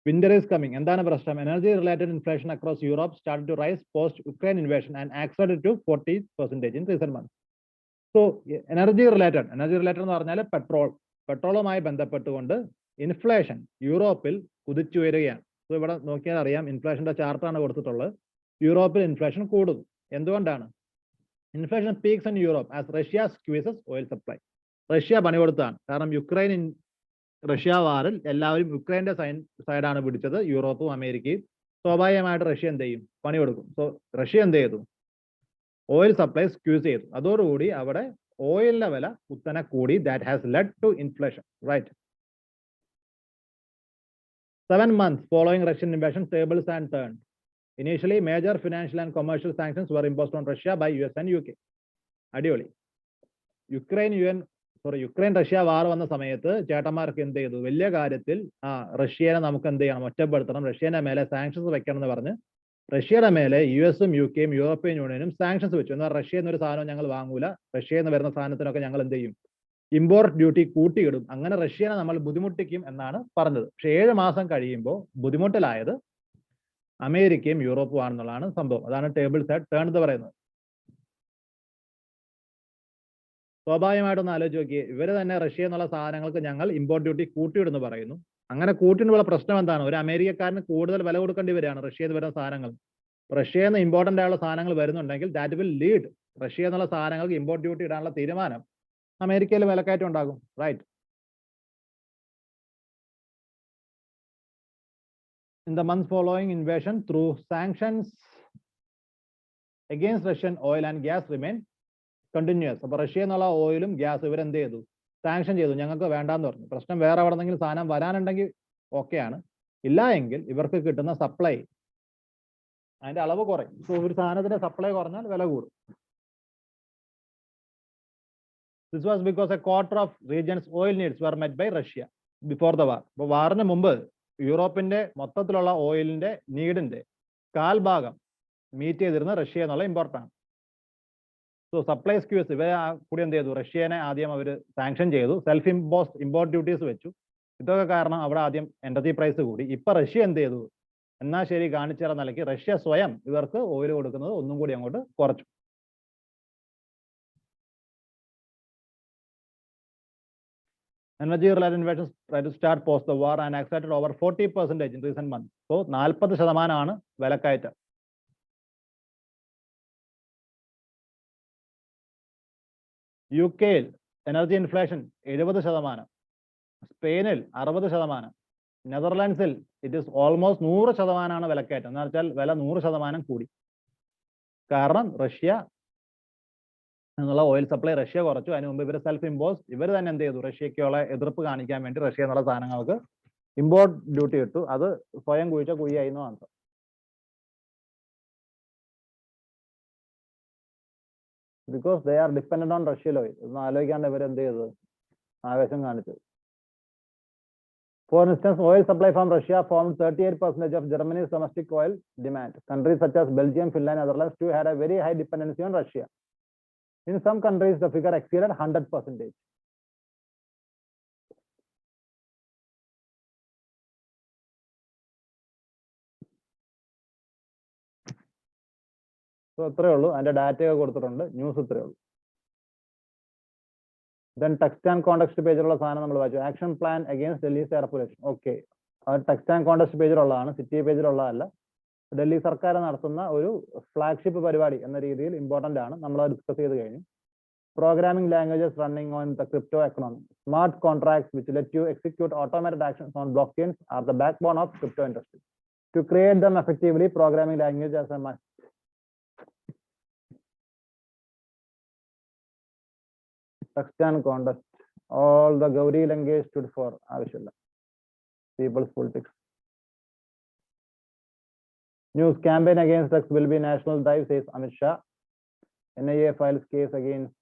Winter is coming. എന്താണ് പ്രശ്നം? Energy related inflation across Europe started to rise post Ukraine invasion and accelerated to 40% in recent months. So energy related എന്ന് പറഞ്ഞാൽ പെട്രോളുമായി ബന്ധപ്പെട്ടുകൊണ്ട് inflation യൂറോപ്പിൽ കുതിച്ചുയരുകയാണ്. So ഇവിടെ നോക്കിയാൽ അറിയാം, ഇൻഫ്ലേഷന്റെ ചാർട്ടാണ് കൊടുത്തിട്ടുള്ളത്. യൂറോപ്പിൽ ഇൻഫ്ലേഷൻ കൂടുന്നു. എന്തുകൊണ്ടാണ്? Inflation peaks in Europe as Russia squeezes oil supply. Russia പണി കൊടുത്താണ്. കാരണം റഷ്യ വാറിൽ എല്ലാവരും യുക്രൈന്റെ സൈഡാണ് പിടിച്ചത്, യൂറോപ്പും അമേരിക്കയും. സ്വാഭാവികമായിട്ട് റഷ്യ എന്ത് ചെയ്യും? പണി കൊടുക്കും. സോ റഷ്യ എന്ത് ചെയ്തു? ഓയിൽ സപ്ലൈ സ്ക്യൂസ് ചെയ്തു. അതോടുകൂടി അവിടെ ഓയിലിന്റെ വില കുത്തനെ കൂടി. That has led to inflation, right? 7 months following Russian invasion, tables and turned. Initially, major financial and commercial sanctions were imposed on Russia by US and UK. അടിപൊളി. Ukraine Russia വാർ വന്ന സമയത്ത് ചേട്ടന്മാർക്ക് എന്ത് ചെയ്തു? വലിയ കാര്യത്തിൽ റഷ്യനെ നമുക്ക് എന്ത് ചെയ്യണം? ഒറ്റപ്പെടുത്തണം, റഷ്യന്റെ മേലെ സാങ്ഷൻസ് വെക്കണം എന്ന് പറഞ്ഞ് റഷ്യയുടെ മേലെ US-ഉം UK-യും യൂറോപ്യൻ യൂണിയനും സാങ്ഷൻസ് വെച്ചു. എന്നാൽ റഷ്യ എന്നൊരു സാധനം ഞങ്ങൾ വാങ്ങൂല, റഷ്യയിൽ നിന്ന് വരുന്ന സാധനത്തിനൊക്കെ ഞങ്ങൾ എന്ത് ചെയ്യും? ഇമ്പോർട്ട് ഡ്യൂട്ടി കൂട്ടിയിടും. അങ്ങനെ റഷ്യനെ നമ്മൾ ബുദ്ധിമുട്ടിക്കും എന്നാണ് പറഞ്ഞത്. പക്ഷെ 7 മാസം കഴിയുമ്പോൾ ബുദ്ധിമുട്ടിലായത് അമേരിക്കയും യൂറോപ്പും ആണെന്നുള്ളതാണ് സംഭവം. അതാണ് ടേബിൾസ് ഹാഡ് ടേൺഡ് എന്ന് പറയുന്നത്. സ്വാഭാവികമായിട്ടൊന്ന് ആലോചിച്ച് നോക്കിയേ, ഇവർ തന്നെ റഷ്യ എന്നുള്ള സാധനങ്ങൾക്ക് ഞങ്ങൾ ഇമ്പോർട്ട് ഡ്യൂട്ടി കൂട്ടിയിടുന്നു പറയുന്നു. അങ്ങനെ കൂട്ടിനുള്ള പ്രശ്നം എന്താണ്? ഒരു അമേരിക്കക്കാരന് കൂടുതൽ വില കൊടുക്കേണ്ടി വരികയാണ് റഷ്യയിൽ നിന്ന് വരുന്ന സാധനങ്ങൾ. റഷ്യയിൽ നിന്ന് ഇമ്പോർട്ടൻ്റ് ആയുള്ള സാധനങ്ങൾ വരുന്നുണ്ടെങ്കിൽ ദാറ്റ് വിൽ ലീഡ് റഷ്യ എന്നുള്ള സാധനങ്ങൾക്ക് ഇമ്പോർട്ട് ഡ്യൂട്ടി ഇടാനുള്ള തീരുമാനം അമേരിക്കയിൽ വിലക്കയറ്റം ഉണ്ടാകും, right? In the months following invasion, through sanctions against Russian oil and gas remain continuous. അപ്പോൾ റഷ്യ എന്നുള്ള ഓയിലും ഗ്യാസ് ഇവരെന്ത് ചെയ്തു? സാങ്ഷൻ ചെയ്തു, ഞങ്ങൾക്ക് വേണ്ടാന്ന് പറഞ്ഞു. പ്രശ്നം വേറെ എവിടെന്നെങ്കിലും സാധനം വരാനുണ്ടെങ്കിൽ ഓക്കെയാണ്, ഇല്ല എങ്കിൽ ഇവർക്ക് കിട്ടുന്ന സപ്ലൈ അതിന്റെ അളവ് കുറയും. സോ ഒരു സാധനത്തിന്റെ സപ്ലൈ കുറഞ്ഞാൽ വില കൂടും. This was because a quarter of region's oil needs were met by Russia before the war. അപ്പോൾ വാറിന് മുമ്പ് യൂറോപ്പിന്റെ മൊത്തത്തിലുള്ള ഓയിലിന്റെ നീഡിന്റെ 1/4 മീറ്റ് ചെയ്തിരുന്ന റഷ്യ എന്നുള്ള ഇമ്പോർട്ടാണ്. സോ സപ്ലൈ സ്ക്യൂസ് ഇവരെ കൂടി എന്ത് ചെയ്തു? റഷ്യനെ ആദ്യം അവർ സാങ്ഷൻ ചെയ്തു, സെൽഫ് ഇമ്പോസ്ഡ് ഇമ്പോർട്ട് ഡ്യൂട്ടീസ് വെച്ചു. ഇതൊക്കെ കാരണം അവിടെ ആദ്യം എനർജി പ്രൈസ് കൂടി. ഇപ്പൊ റഷ്യ എന്ത് ചെയ്തു? എന്നാ ശരി കാണിച്ചു തരാൻ നിലയ്ക്ക് റഷ്യ സ്വയം ഇവർക്ക് ഓയിൽ കൊടുക്കുന്നത് ഒന്നും കൂടി അങ്ങോട്ട് കുറച്ചു. Energy related invasions try to start post the war and accelerated over 40% in recent months. So 40% വിലക്കയറ്റം. UK-യിൽ എനർജി ഇൻഫ്ലേഷൻ 70%, സ്പെയിനിൽ 60%, നെതർലാൻഡ്സിൽ ഇറ്റ് ഈസ് ഓൾമോസ്റ്റ് 100% വിലക്കയറ്റം. എന്ന് വെച്ചാൽ വില 100% കൂടി. കാരണം റഷ്യ എന്നുള്ള ഓയിൽ സപ്ലൈ റഷ്യ കുറച്ചു. അതിന് മുമ്പ് ഇവർ സെൽഫ് ഇമ്പോസ് ഇവർ തന്നെ എന്ത് ചെയ്തു? റഷ്യക്കുള്ള എതിർപ്പ് കാണിക്കാൻ വേണ്ടി റഷ്യ എന്നുള്ള സാധനങ്ങൾക്ക് ഇമ്പോർട്ട് ഡ്യൂട്ടി ഇട്ടു. അത് സ്വയം കുഴിച്ച കുഴിയായിരുന്നു answer. Because they are dependent on Russian oil. ഒന്നും ആലോചിക്കാണ്ട് ഇവർ എന്ത് ചെയ്തത്? ആവേശം കാണിച്ചത്. For instance, oil supply from Russia formed 38% of Germany's domestic oil demand. Countries such as Belgium, Finland, Netherlands too had a very high dependency on Russia. In some countries, the figure exceeded 100%. So, ഇത്രയേ ഉള്ളൂ. അതിന്റെ ഡാറ്റയൊക്കെ കൊടുത്തിട്ടുണ്ട്. News ഇത്രയേ ഉള്ളൂ. Then text and context പേജിലുള്ള സാധനം നമ്മൾ വായിച്ചു. Action plan against Delhi's air pollution. Okay, text and context പേജിലുള്ളതാണ്, സിറ്റി പേജിലുള്ളതല്ല. ഡൽഹി സർക്കാർ നടത്തുന്ന ഒരു ഫ്ലാഗ്ഷിപ്പ് പരിപാടി എന്ന രീതിയിൽ ഇമ്പോർട്ടൻ്റ് ആണ്, നമ്മൾ ഡിസ്കസ് ചെയ്ത് കഴിഞ്ഞു. Programming languages running on the crypto economy. Smart contracts which let you execute automated actions on blockchains are the backbone of crypto industry. To create them effectively, programming language as a must. Text and context. All the 𝐸𝐸𝐚𝐸𝐸𝐸 stood for ആവശ്യമില്ല. People's politics. News campaign against drugs will be national drive, says Amit Shah. NIA files case against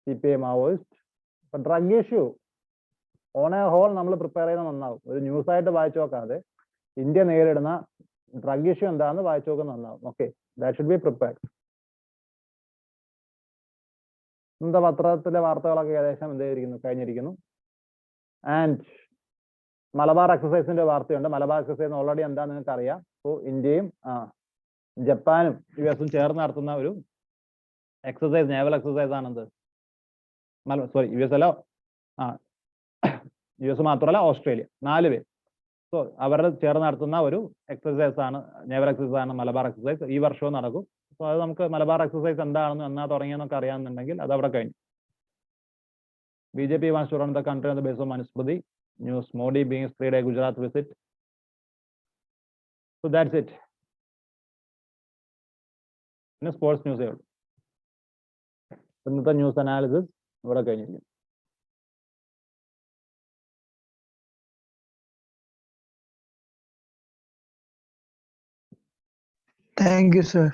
CPI Maoist. But drug issue on a whole നമ്മൾ prepare ചെയ്യുന്ന നന്നാവും. ഒരു news ആയിട്ട് വായിച്ചു നോക്കാതെ India നേരിടുന്ന drug issue എന്താണെന്ന് വായിച്ചു നോക്കുന്നത് നന്നാവും. Okay, that should be prepared. ഇന്നത്തെ പത്രത്തിലെ വാർത്തകളൊക്കെ ഏകദേശം കഴിഞ്ഞിരിക്കുന്നു. ആൻഡ് മലബാർ എക്സസൈസിന്റെ വാർത്തയുണ്ട്. മലബാർ എക്സസൈസ് ഓൾറെഡി എന്താ നിങ്ങൾക്ക് അറിയാം. അപ്പോൾ ഇന്ത്യയും ജപ്പാനും US ചേർന്ന് നടത്തുന്ന ഒരു എക്സസൈസ്, നേവൽ എക്സസൈസ് ആണെന്ത്, സോറി US അല്ല, US മാത്രമല്ല ഓസ്ട്രേലിയ, 4 പേര്. സോ അവരുടെ ചേർന്ന് നടത്തുന്ന ഒരു എക്സസൈസ് ആണ്, നേവൽ എക്സസൈസ് ആണ് മലബാർ എക്സസൈസ്. ഈ വർഷവും നടക്കും. സോ അത് നമുക്ക് മലബാർ എക്സസൈസ് എന്താണെന്ന് എന്നാ തുടങ്ങിയെന്നൊക്കെ അറിയാമെന്നുണ്ടെങ്കിൽ അത് അവിടെ കഴിഞ്ഞു. BJP wants to run the country on the basis of Manusmriti. News, Modi being 3-day Gujarat visit. So that's it. പിന്നെ സ്പോർട്സ് ന്യൂസേ ഉള്ളൂ. ഇന്നത്തെ ന്യൂസ് അനാലിസിസ് ഇവിടെ കഴിഞ്ഞിരിക്കും. Thank you, sir.